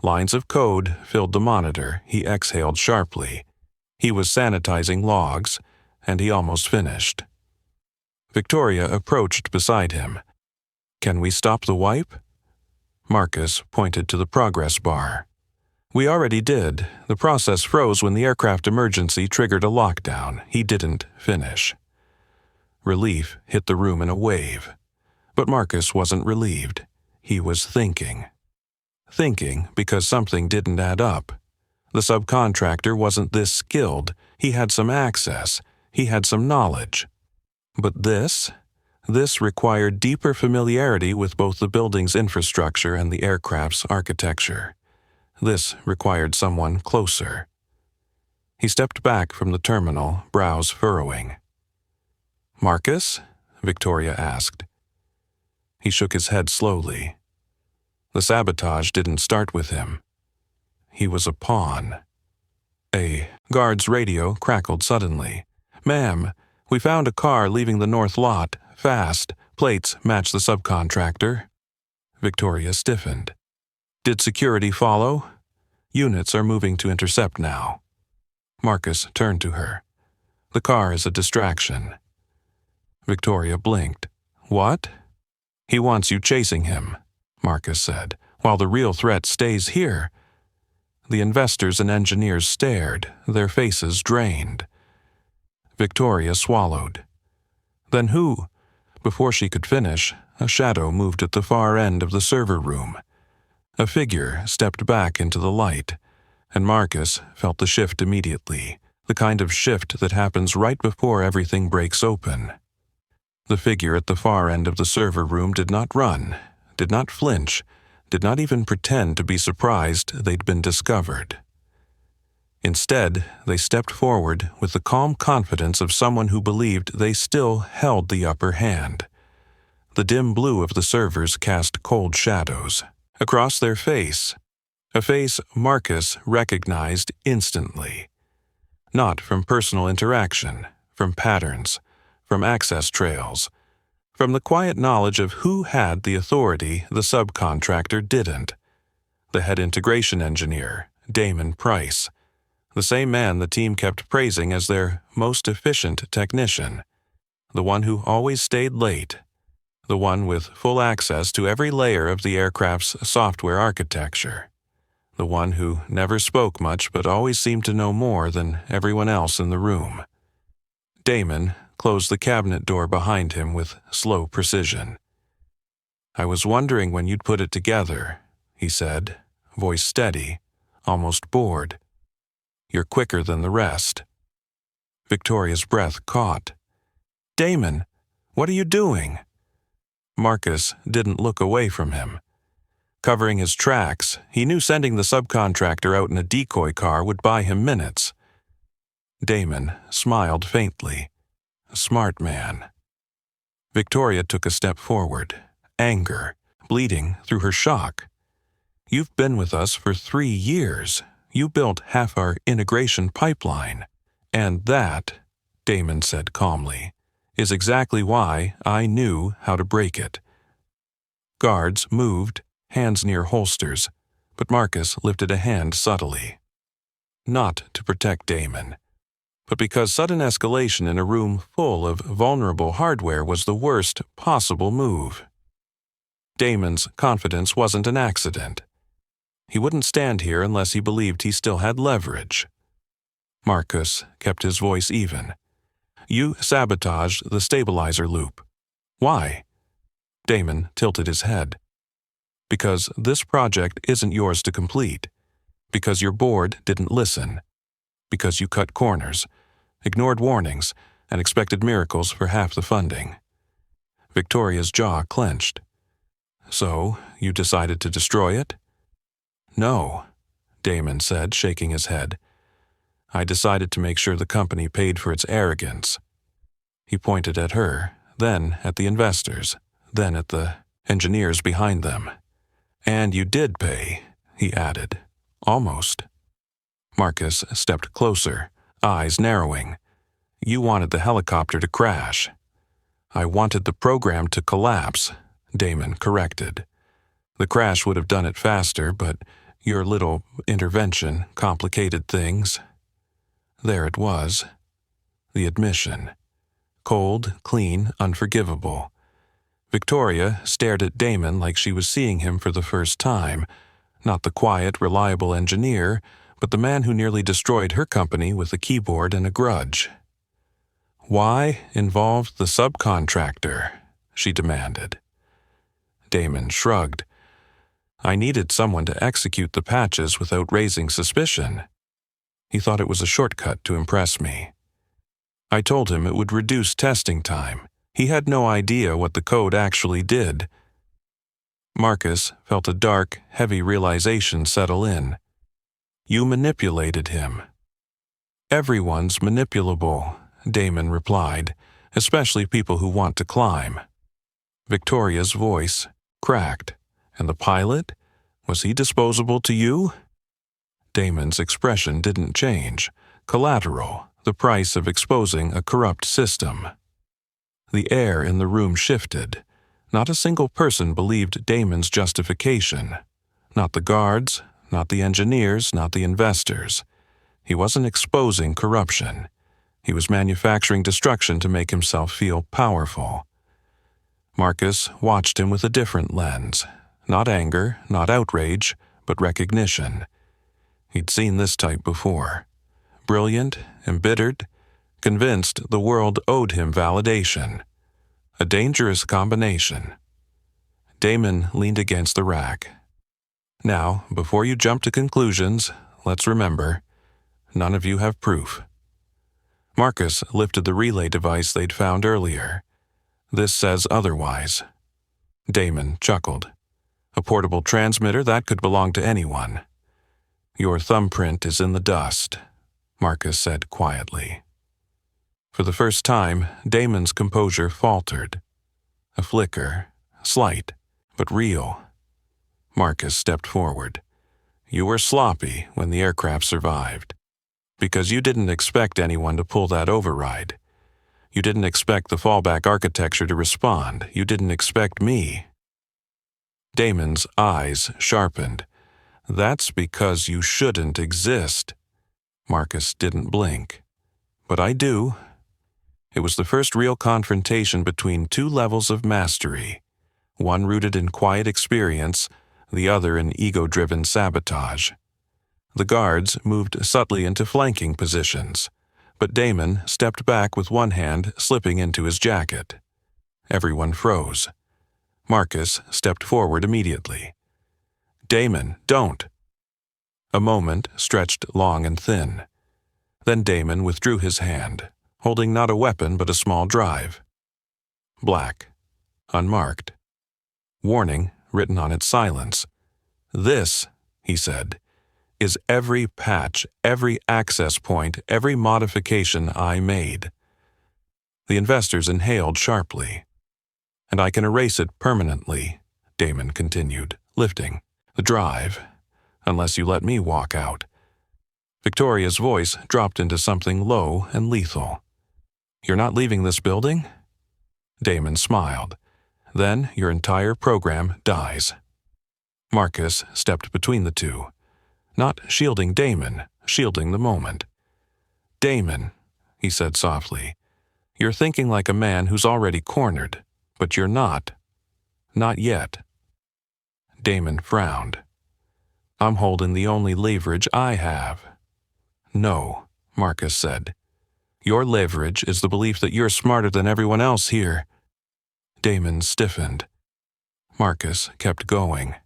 Lines of code filled the monitor. He exhaled sharply. He was sanitizing logs, and he almost finished. Victoria approached beside him. "Can we stop the wipe?" Marcus pointed to the progress bar. "We already did. The process froze when the aircraft emergency triggered a lockdown. He didn't finish." Relief hit the room in a wave. But Marcus wasn't relieved. He was thinking. Thinking because something didn't add up. The subcontractor wasn't this skilled. He had some access. He had some knowledge. But this required deeper familiarity with both the building's infrastructure and the aircraft's architecture. This required someone closer. He stepped back from the terminal, brows furrowing. "Marcus?" Victoria asked. He shook his head slowly. The sabotage didn't start with him. He was a pawn. A guard's radio crackled suddenly. "Ma'am, we found a car leaving the north lot, fast. Plates match the subcontractor." Victoria stiffened. "Did security follow?" "Units are moving to intercept now." Marcus turned to her. "The car is a distraction." Victoria blinked. "What?" "He wants you chasing him," Marcus said, "while the real threat stays here." The investors and engineers stared, their faces drained. Victoria swallowed. "Then who?" Before she could finish, a shadow moved at the far end of the server room. A figure stepped back into the light, and Marcus felt the shift immediately, the kind of shift that happens right before everything breaks open. The figure at the far end of the server room did not run, did not flinch, did not even pretend to be surprised they'd been discovered. Instead, they stepped forward with the calm confidence of someone who believed they still held the upper hand. The dim blue of the servers cast cold shadows across their face, a face Marcus recognized instantly. Not from personal interaction, from patterns, from access trails, from the quiet knowledge of who had the authority the subcontractor didn't. The head integration engineer, Damon Price, the same man the team kept praising as their most efficient technician, the one who always stayed late, the one with full access to every layer of the aircraft's software architecture, the one who never spoke much but always seemed to know more than everyone else in the room. Damon closed the cabinet door behind him with slow precision. "I was wondering when you'd put it together," he said, voice steady, almost bored. "You're quicker than the rest." Victoria's breath caught. "Damon, what are you doing?" Marcus didn't look away from him. Covering his tracks, he knew sending the subcontractor out in a decoy car would buy him minutes. Damon smiled faintly. A smart man. Victoria took a step forward, anger bleeding through her shock. "You've been with us for 3 years. You built half our integration pipeline. And that," Damon said calmly, "is exactly why I knew how to break it." Guards moved, hands near holsters, but Marcus lifted a hand subtly. Not to protect Damon, but because sudden escalation in a room full of vulnerable hardware was the worst possible move. Damon's confidence wasn't an accident. He wouldn't stand here unless he believed he still had leverage. Marcus kept his voice even. "You sabotaged the stabilizer loop. Why?" Damon tilted his head. "Because this project isn't yours to complete. Because your board didn't listen. Because you cut corners, ignored warnings, and expected miracles for half the funding." Victoria's jaw clenched. "So, you decided to destroy it?" No, Damon said, shaking his head. I decided to make sure the company paid for its arrogance. He pointed at her, then at the investors, then at the engineers behind them. And you did pay, he added. Almost. Marcus stepped closer, eyes narrowing. You wanted the helicopter to crash. I wanted the program to collapse, Damon corrected. The crash would have done it faster, but your little intervention complicated things. There it was. The admission. Cold, clean, unforgivable. Victoria stared at Damon like she was seeing him for the first time, not the quiet, reliable engineer, but the man who nearly destroyed her company with a keyboard and a grudge. Why involve the subcontractor? She demanded. Damon shrugged. I needed someone to execute the patches without raising suspicion. He thought it was a shortcut to impress me. I told him it would reduce testing time. He had no idea what the code actually did. Marcus felt a dark, heavy realization settle in. You manipulated him. Everyone's manipulable, Damon replied, especially people who want to climb. Victoria's voice cracked. And the pilot? Was he disposable to you? Damon's expression didn't change. Collateral, the price of exposing a corrupt system. The air in the room shifted. Not a single person believed Damon's justification. Not the guards, not the engineers, not the investors. He wasn't exposing corruption. He was manufacturing destruction to make himself feel powerful. Marcus watched him with a different lens. Not anger, not outrage, but recognition. He'd seen this type before. Brilliant, embittered, convinced the world owed him validation. A dangerous combination. Damon leaned against the rack. Now, before you jump to conclusions, let's remember, none of you have proof. Marcus lifted the relay device they'd found earlier. This says otherwise. Damon chuckled. A portable transmitter, that could belong to anyone. Your thumbprint is in the dust, Marcus said quietly. For the first time, Damon's composure faltered. A flicker, slight, but real. Marcus stepped forward. You were sloppy when the aircraft survived. Because you didn't expect anyone to pull that override. You didn't expect the fallback architecture to respond. You didn't expect me. Damon's eyes sharpened. That's because you shouldn't exist. Marcus didn't blink. But I do. It was the first real confrontation between two levels of mastery, one rooted in quiet experience, the other in ego-driven sabotage. The guards moved subtly into flanking positions, but Damon stepped back with one hand slipping into his jacket. Everyone froze. Marcus stepped forward immediately. Damon, don't. A moment stretched long and thin. Then Damon withdrew his hand, holding not a weapon but a small drive. Black, unmarked. Warning written on its silence. This, he said, is every patch, every access point, every modification I made. The investors inhaled sharply. And I can erase it permanently, Damon continued, lifting the drive, unless you let me walk out. Victoria's voice dropped into something low and lethal. You're not leaving this building? Damon smiled. Then your entire program dies. Marcus stepped between the two. Not shielding Damon, shielding the moment. Damon, he said softly, you're thinking like a man who's already cornered. But you're not. Not yet. Damon frowned. I'm holding the only leverage I have. No, Marcus said. Your leverage is the belief that you're smarter than everyone else here. Damon stiffened. Marcus kept going.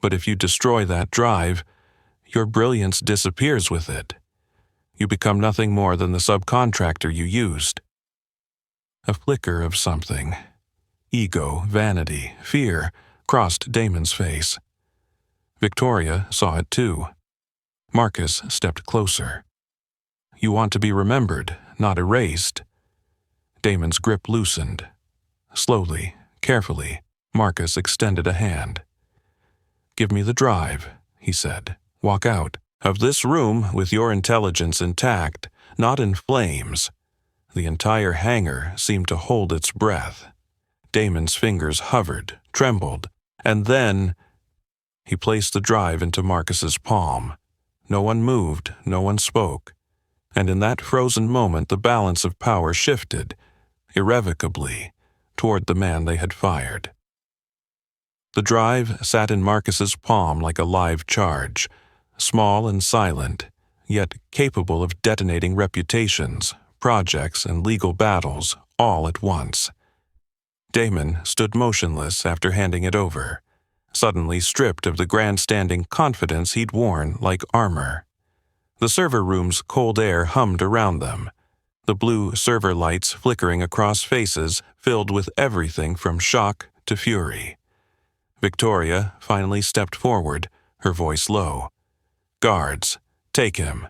But if you destroy that drive, your brilliance disappears with it. You become nothing more than the subcontractor you used. A flicker of something. Ego, vanity, fear crossed Damon's face. Victoria saw it too. Marcus stepped closer. "You want to be remembered, not erased." Damon's grip loosened. Slowly, carefully, Marcus extended a hand. "Give me the drive," he said. "Walk out of this room with your intelligence intact, not in flames." The entire hangar seemed to hold its breath. Damon's fingers hovered, trembled, and then he placed the drive into Marcus's palm. No one moved, no one spoke. And in that frozen moment the balance of power shifted, irrevocably, toward the man they had fired. The drive sat in Marcus's palm like a live charge, small and silent, yet capable of detonating reputations, projects, and legal battles all at once. Damon stood motionless after handing it over, suddenly stripped of the grandstanding confidence he'd worn like armor. The server room's cold air hummed around them, the blue server lights flickering across faces filled with everything from shock to fury. Victoria finally stepped forward, her voice low. "Guards, take him."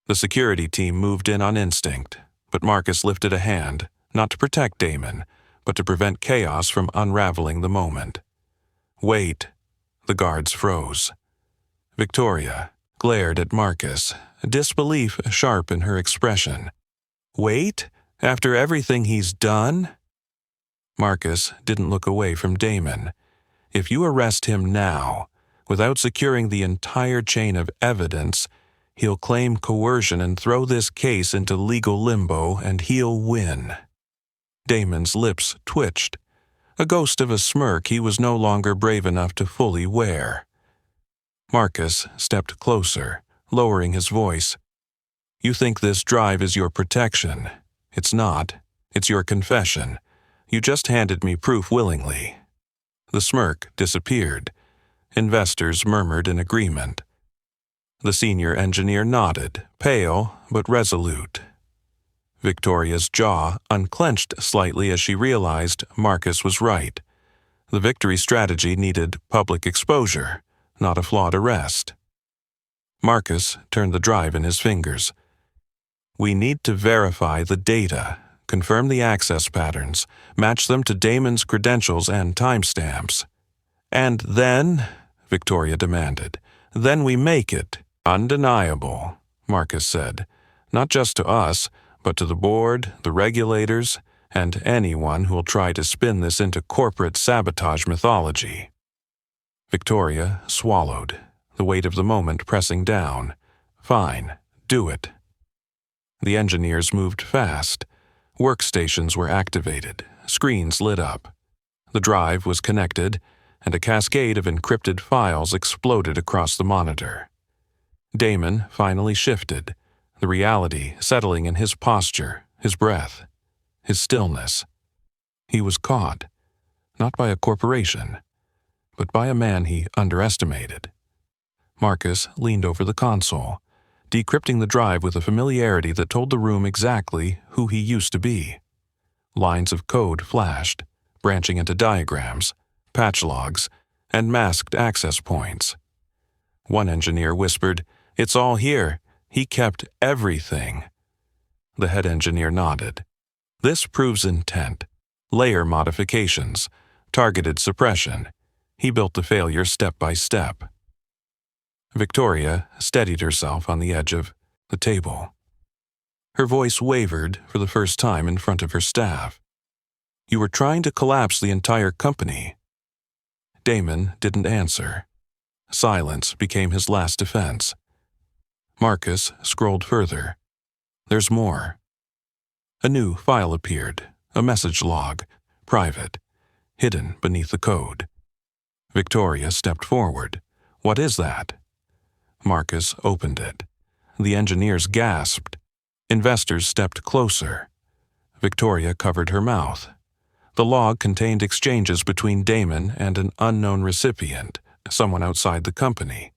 The security team moved in on instinct, but Marcus lifted a hand, not to protect Damon, but to prevent chaos from unraveling the moment. "Wait." The guards froze. Victoria glared at Marcus, disbelief sharp in her expression. "Wait? After everything he's done?" Marcus didn't look away from Damon. "If you arrest him now, without securing the entire chain of evidence, he'll claim coercion and throw this case into legal limbo, and he'll win." Damon's lips twitched, a ghost of a smirk he was no longer brave enough to fully wear. Marcus stepped closer, lowering his voice. "You think this drive is your protection. It's not. It's your confession. You just handed me proof willingly." The smirk disappeared. Investors murmured in agreement. The senior engineer nodded, pale but resolute. Victoria's jaw unclenched slightly as she realized Marcus was right. The victory strategy needed public exposure, not a flawed arrest. Marcus turned the drive in his fingers. "We need to verify the data, confirm the access patterns, match them to Damon's credentials and timestamps." "And then," Victoria demanded, "then we make it undeniable," Marcus said, "not just to us, but to the board, the regulators, and anyone who'll try to spin this into corporate sabotage mythology." Victoria swallowed, the weight of the moment pressing down. "Fine, do it." The engineers moved fast. Workstations were activated, screens lit up. The drive was connected, and a cascade of encrypted files exploded across the monitor. Damon finally shifted, the reality settling in his posture, his breath, his stillness. He was caught, not by a corporation, but by a man he underestimated. Marcus leaned over the console, decrypting the drive with a familiarity that told the room exactly who he used to be. Lines of code flashed, branching into diagrams, patch logs, and masked access points. One engineer whispered, "It's all here. He kept everything." The head engineer nodded. "This proves intent, layer modifications, targeted suppression. He built the failure step by step." Victoria steadied herself on the edge of the table. Her voice wavered for the first time in front of her staff. "You were trying to collapse the entire company." Damon didn't answer. Silence became his last defense. Marcus scrolled further. "There's more." A new file appeared, a message log, private, hidden beneath the code. Victoria stepped forward. "What is that?" Marcus opened it. The engineers gasped. Investors stepped closer. Victoria covered her mouth. The log contained exchanges between Damon and an unknown recipient, someone outside the company,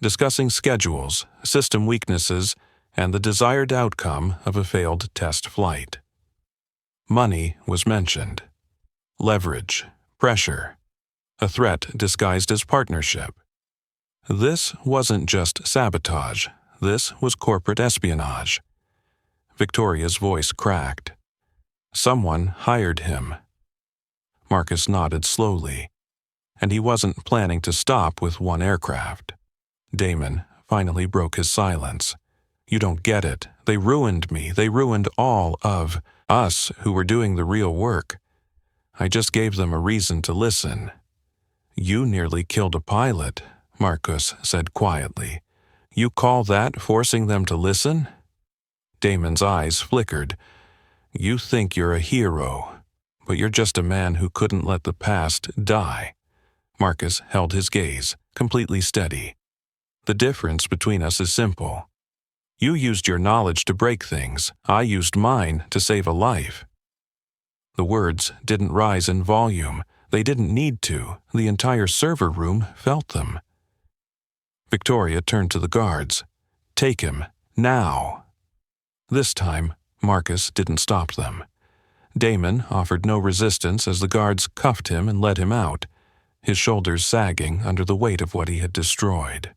discussing schedules, system weaknesses, and the desired outcome of a failed test flight. Money was mentioned. Leverage, pressure, a threat disguised as partnership. This wasn't just sabotage. This was corporate espionage. Victoria's voice cracked. Someone hired him. Marcus nodded slowly, and he wasn't planning to stop with one aircraft. Damon finally broke his silence. You don't get it. They ruined me. They ruined all of us who were doing the real work. I just gave them a reason to listen. You nearly killed a pilot, Marcus said quietly. You call that forcing them to listen? Damon's eyes flickered. You think you're a hero, but you're just a man who couldn't let the past die. Marcus held his gaze, completely steady. The difference between us is simple. You used your knowledge to break things. I used mine to save a life. The words didn't rise in volume. They didn't need to. The entire server room felt them. Victoria turned to the guards. Take him, now. This time, Marcus didn't stop them. Damon offered no resistance as the guards cuffed him and led him out, his shoulders sagging under the weight of what he had destroyed.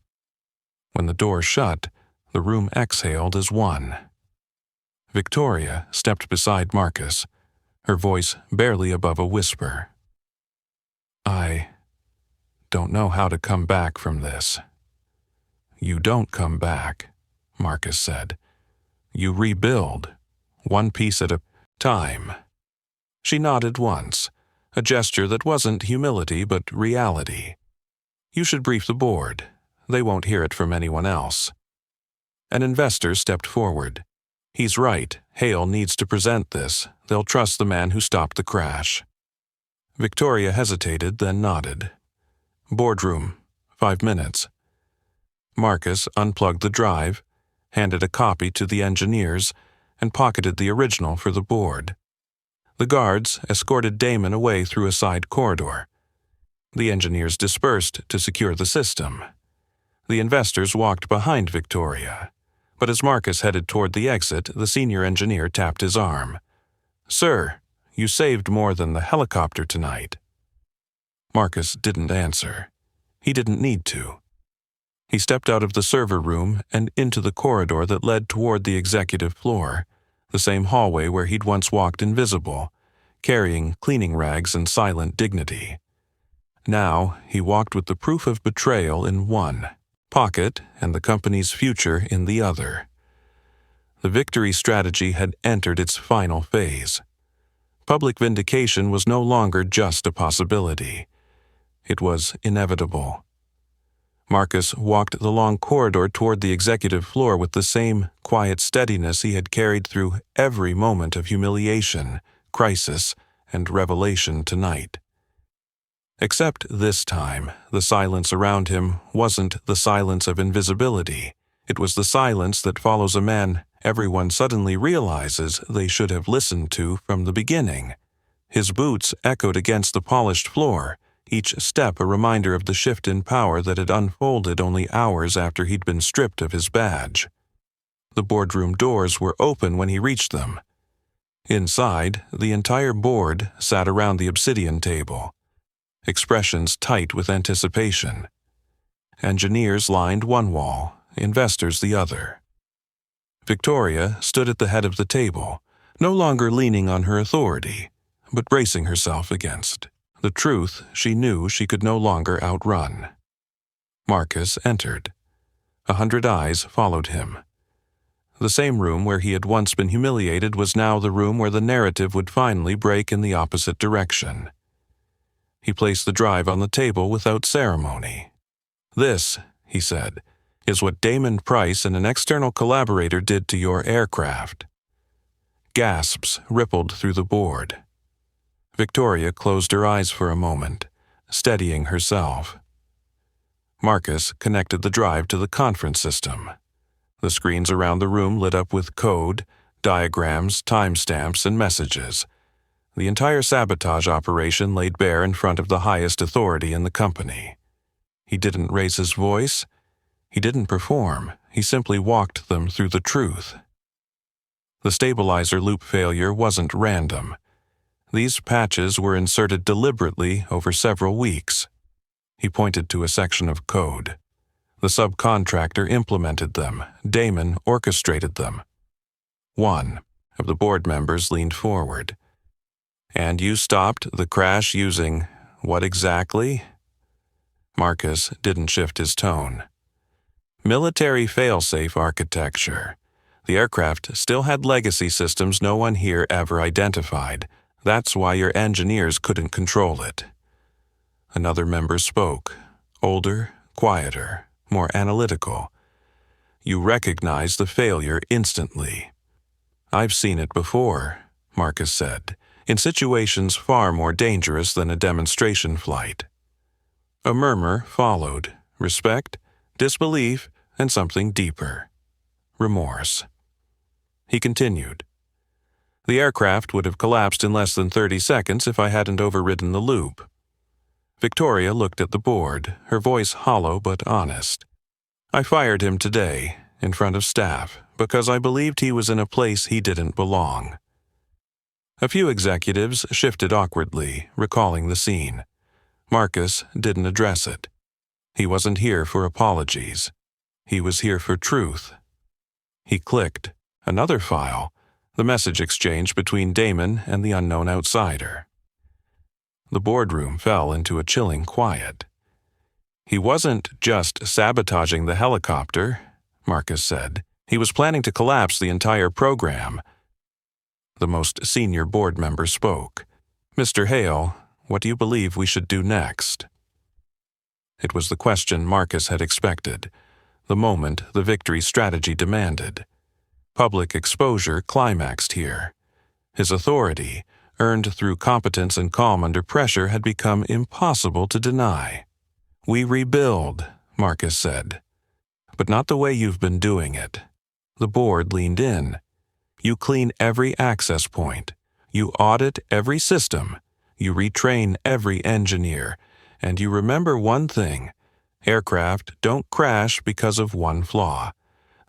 When the door shut, the room exhaled as one. Victoria stepped beside Marcus, her voice barely above a whisper. I don't know how to come back from this. You don't come back, Marcus said. You rebuild, one piece at a time. She nodded once, a gesture that wasn't humility but reality. You should brief the board. They won't hear it from anyone else. An investor stepped forward. He's right. Hale needs to present this. They'll trust the man who stopped the crash. Victoria hesitated, then nodded. Boardroom, 5 minutes. Marcus unplugged the drive, handed a copy to the engineers, and pocketed the original for the board. The guards escorted Damon away through a side corridor. The engineers dispersed to secure the system. The investors walked behind Victoria, but as Marcus headed toward the exit, the senior engineer tapped his arm. Sir, you saved more than the helicopter tonight. Marcus didn't answer. He didn't need to. He stepped out of the server room and into the corridor that led toward the executive floor, the same hallway where he'd once walked invisible, carrying cleaning rags and silent dignity. Now he walked with the proof of betrayal in one pocket and the company's future in the other. The victory strategy had entered its final phase. Public vindication was no longer just a possibility. It was inevitable. Marcus walked the long corridor toward the executive floor with the same quiet steadiness he had carried through every moment of humiliation, crisis, and revelation tonight. Except this time, the silence around him wasn't the silence of invisibility. It was the silence that follows a man everyone suddenly realizes they should have listened to from the beginning. His boots echoed against the polished floor, each step a reminder of the shift in power that had unfolded only hours after he'd been stripped of his badge. The boardroom doors were open when he reached them. Inside, the entire board sat around the obsidian table, expressions tight with anticipation. Engineers lined one wall, investors the other. Victoria stood at the head of the table, no longer leaning on her authority, but bracing herself against the truth she knew she could no longer outrun. Marcus entered. 100 eyes followed him. The same room where he had once been humiliated was now the room where the narrative would finally break in the opposite direction. He placed the drive on the table without ceremony. This, he said, is what Damon Price and an external collaborator did to your aircraft. Gasps rippled through the board. Victoria closed her eyes for a moment, steadying herself. Marcus connected the drive to the conference system. The screens around the room lit up with code, diagrams, timestamps, and messages. The entire sabotage operation laid bare in front of the highest authority in the company. He didn't raise his voice. He didn't perform. He simply walked them through the truth. The stabilizer loop failure wasn't random. These patches were inserted deliberately over several weeks. He pointed to a section of code. The subcontractor implemented them. Damon orchestrated them. One of the board members leaned forward. And you stopped the crash using what exactly? Marcus didn't shift his tone. Military failsafe architecture. The aircraft still had legacy systems no one here ever identified. That's why your engineers couldn't control it. Another member spoke. Older, quieter, more analytical. You recognized the failure instantly. I've seen it before, Marcus said, in situations far more dangerous than a demonstration flight. A murmur followed. Respect, disbelief, and something deeper. Remorse. He continued. The aircraft would have collapsed in less than 30 seconds if I hadn't overridden the loop. Victoria looked at the board, her voice hollow but honest. I fired him today, in front of staff, because I believed he was in a place he didn't belong. A few executives shifted awkwardly, recalling the scene. Marcus didn't address it. He wasn't here for apologies. He was here for truth. He clicked. Another file, the message exchange between Damon and the unknown outsider. The boardroom fell into a chilling quiet. He wasn't just sabotaging the helicopter, Marcus said. He was planning to collapse the entire program. The most senior board member spoke. Mr. Hale, what do you believe we should do next? It was the question Marcus had expected, the moment the victory strategy demanded. Public exposure climaxed here. His authority, earned through competence and calm under pressure, had become impossible to deny. We rebuild, Marcus said. But not the way you've been doing it. The board leaned in. You clean every access point. You audit every system. You retrain every engineer. And you remember one thing. Aircraft don't crash because of one flaw.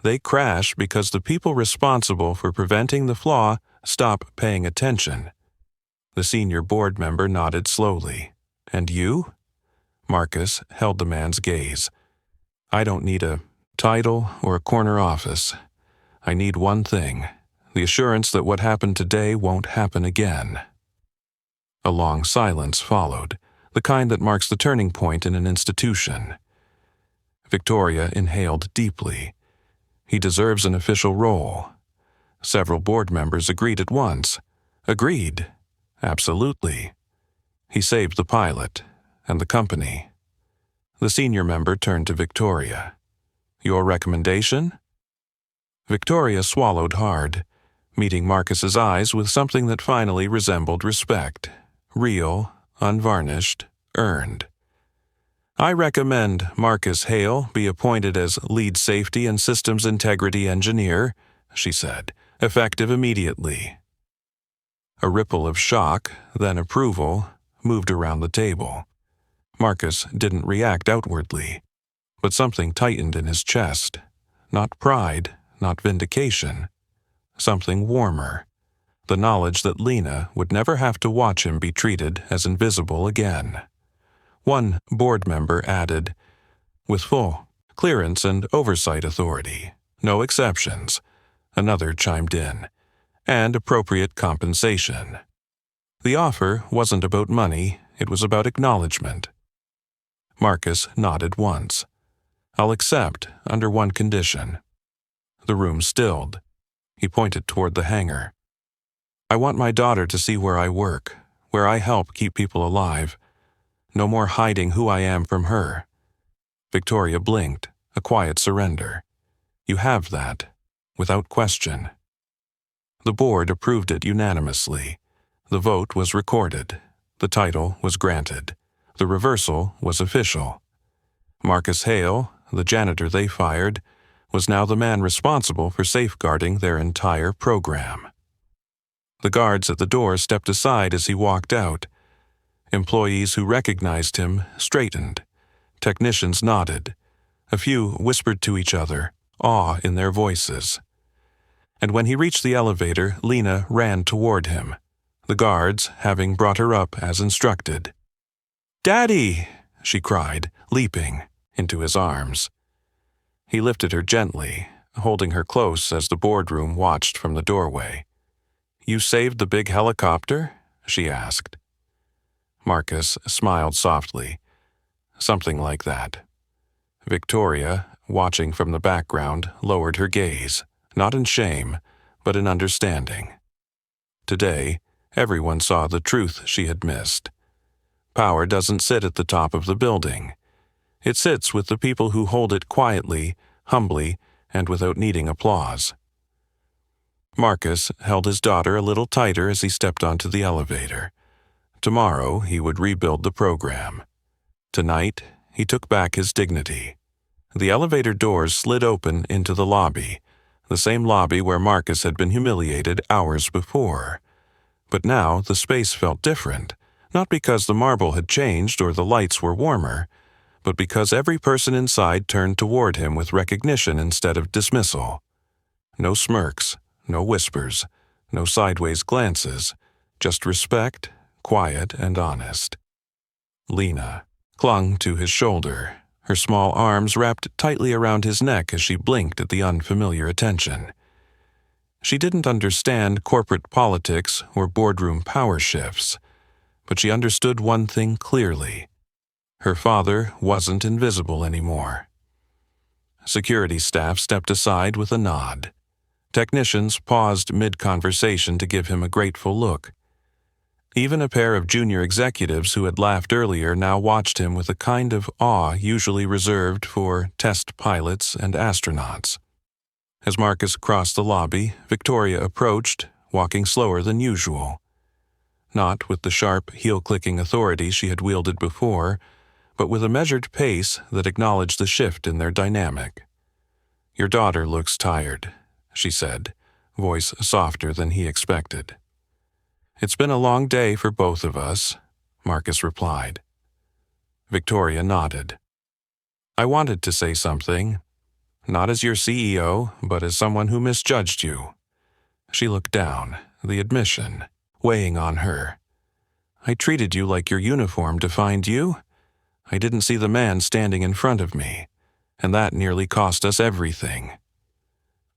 They crash because the people responsible for preventing the flaw stop paying attention. The senior board member nodded slowly. And you? Marcus held the man's gaze. I don't need a title or a corner office. I need one thing, the assurance that what happened today won't happen again. A long silence followed, the kind that marks the turning point in an institution. Victoria inhaled deeply. He deserves an official role. Several board members agreed at once. Agreed. Absolutely. He saved the pilot and the company. The senior member turned to Victoria. Your recommendation? Victoria swallowed hard, meeting Marcus's eyes with something that finally resembled respect. Real, unvarnished, earned. I recommend Marcus Hale be appointed as lead safety and systems integrity engineer, she said, effective immediately. A ripple of shock, then approval, moved around the table. Marcus didn't react outwardly, but something tightened in his chest. Not pride, not vindication. Something warmer. The knowledge that Lena would never have to watch him be treated as invisible again. One board member added, with full clearance and oversight authority, no exceptions. Another chimed in, and appropriate compensation. The offer wasn't about money, it was about acknowledgement. Marcus nodded once. I'll accept, under one condition. The room stilled. He pointed toward the hangar. I want my daughter to see where I work, where I help keep people alive. No more hiding who I am from her. Victoria blinked, a quiet surrender. You have that, without question. The board approved it unanimously. The vote was recorded. The title was granted. The reversal was official. Marcus Hale, the janitor they fired, was now the man responsible for safeguarding their entire program. The guards at the door stepped aside as he walked out. Employees who recognized him straightened. Technicians nodded. A few whispered to each other, awe in their voices. And when he reached the elevator, Lena ran toward him, the guards having brought her up as instructed. "Daddy!" she cried, leaping into his arms. He lifted her gently, holding her close as the boardroom watched from the doorway. "You saved the big helicopter?" she asked. Marcus smiled softly. "Something like that." Victoria, watching from the background, lowered her gaze, not in shame, but in understanding. Today, everyone saw the truth she had missed. Power doesn't sit at the top of the building. It sits with the people who hold it quietly, humbly, and without needing applause. Marcus held his daughter a little tighter as he stepped onto the elevator. Tomorrow, he would rebuild the program. Tonight, he took back his dignity. The elevator doors slid open into the lobby, the same lobby where Marcus had been humiliated hours before. But now the space felt different, not because the marble had changed or the lights were warmer, but because every person inside turned toward him with recognition instead of dismissal. No smirks, no whispers, no sideways glances, just respect, quiet and honest. Lena clung to his shoulder, her small arms wrapped tightly around his neck as she blinked at the unfamiliar attention. She didn't understand corporate politics or boardroom power shifts, but she understood one thing clearly. Her father wasn't invisible anymore. Security staff stepped aside with a nod. Technicians paused mid-conversation to give him a grateful look. Even a pair of junior executives who had laughed earlier now watched him with a kind of awe usually reserved for test pilots and astronauts. As Marcus crossed the lobby, Victoria approached, walking slower than usual. Not with the sharp, heel-clicking authority she had wielded before, but with a measured pace that acknowledged the shift in their dynamic. "Your daughter looks tired," she said, voice softer than he expected. "It's been a long day for both of us," Marcus replied. Victoria nodded. "I wanted to say something, not as your CEO, but as someone who misjudged you." She looked down, the admission weighing on her. "I treated you like your uniform defined you. I didn't see the man standing in front of me, and that nearly cost us everything."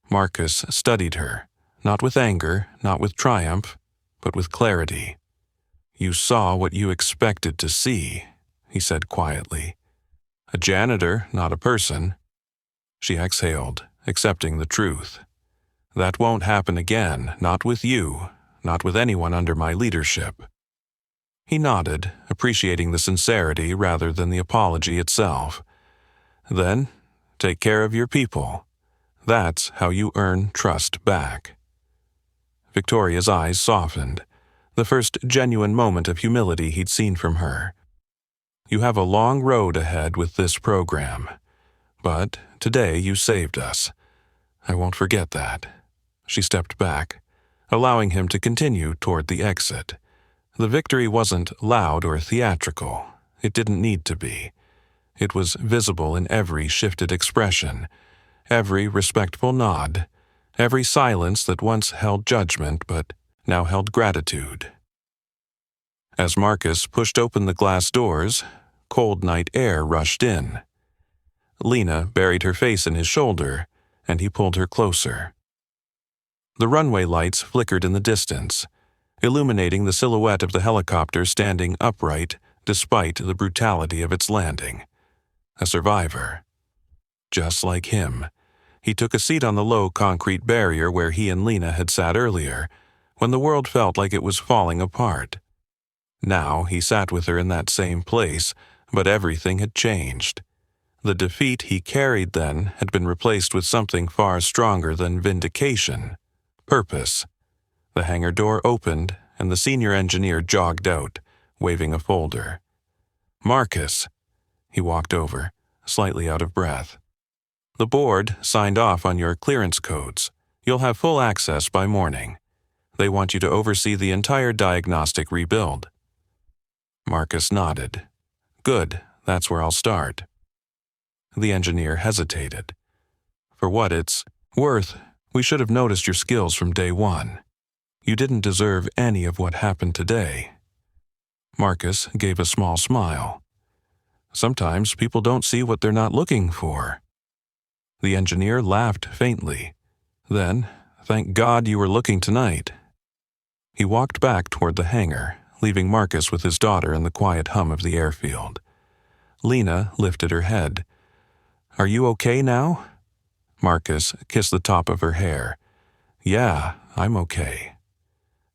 Marcus studied her, not with anger, not with triumph, but with clarity. "You saw what you expected to see," he said quietly. "A janitor, not a person." She exhaled, accepting the truth. "That won't happen again, not with you, not with anyone under my leadership." He nodded, appreciating the sincerity rather than the apology itself. "Then, take care of your people. That's how you earn trust back." Victoria's eyes softened, the first genuine moment of humility he'd seen from her. "You have a long road ahead with this program, but today you saved us. I won't forget that." She stepped back, allowing him to continue toward the exit. The victory wasn't loud or theatrical. It didn't need to be. It was visible in every shifted expression, every respectful nod, every silence that once held judgment but now held gratitude. As Marcus pushed open the glass doors, cold night air rushed in. Lena buried her face in his shoulder, and he pulled her closer. The runway lights flickered in the distance, illuminating the silhouette of the helicopter standing upright despite the brutality of its landing. A survivor. Just like him, he took a seat on the low concrete barrier where he and Lena had sat earlier, when the world felt like it was falling apart. Now he sat with her in that same place, but everything had changed. The defeat he carried then had been replaced with something far stronger than vindication. Purpose. The hangar door opened, and the senior engineer jogged out, waving a folder. "Marcus." He walked over, slightly out of breath. "The board signed off on your clearance codes. You'll have full access by morning. They want you to oversee the entire diagnostic rebuild." Marcus nodded. "Good, that's where I'll start." The engineer hesitated. "For what it's worth, we should have noticed your skills from day one. You didn't deserve any of what happened today." Marcus gave a small smile. "Sometimes people don't see what they're not looking for." The engineer laughed faintly. Then, "Thank God you were looking tonight." He walked back toward the hangar, leaving Marcus with his daughter in the quiet hum of the airfield. Lena lifted her head. "Are you okay now?" Marcus kissed the top of her hair. "Yeah, I'm okay."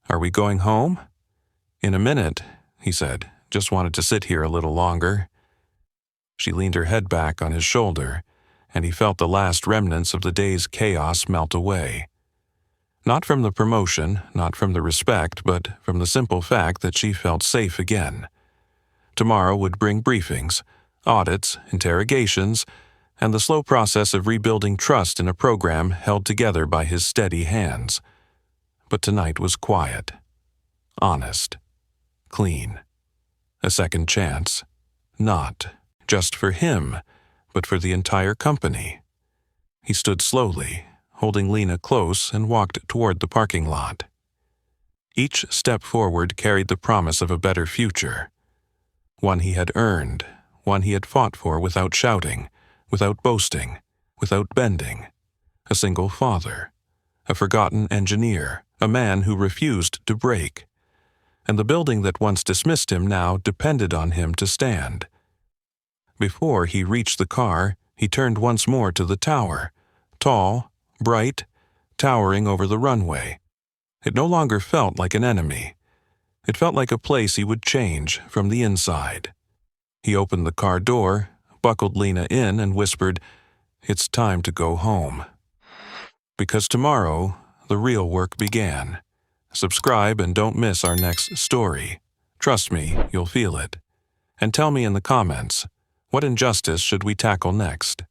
"Are we going home?" "In a minute," he said. "Just wanted to sit here a little longer." She leaned her head back on his shoulder, and he felt the last remnants of the day's chaos melt away. Not from the promotion, not from the respect, but from the simple fact that she felt safe again. Tomorrow would bring briefings, audits, interrogations, and the slow process of rebuilding trust in a program held together by his steady hands. But tonight was quiet, honest, clean. A second chance, not just for him, but for the entire company. He stood slowly, holding Lena close, and walked toward the parking lot. Each step forward carried the promise of a better future. One he had earned, one he had fought for without shouting, without boasting, without bending. A single father, a forgotten engineer, a man who refused to break. And the building that once dismissed him now depended on him to stand. Before he reached the car, he turned once more to the tower, tall, bright, towering over the runway. It no longer felt like an enemy. It felt like a place he would change from the inside. He opened the car door, buckled Lena in, and whispered, "It's time to go home." Because tomorrow, the real work began. Subscribe and don't miss our next story. Trust me, you'll feel it. And tell me in the comments, what injustice should we tackle next?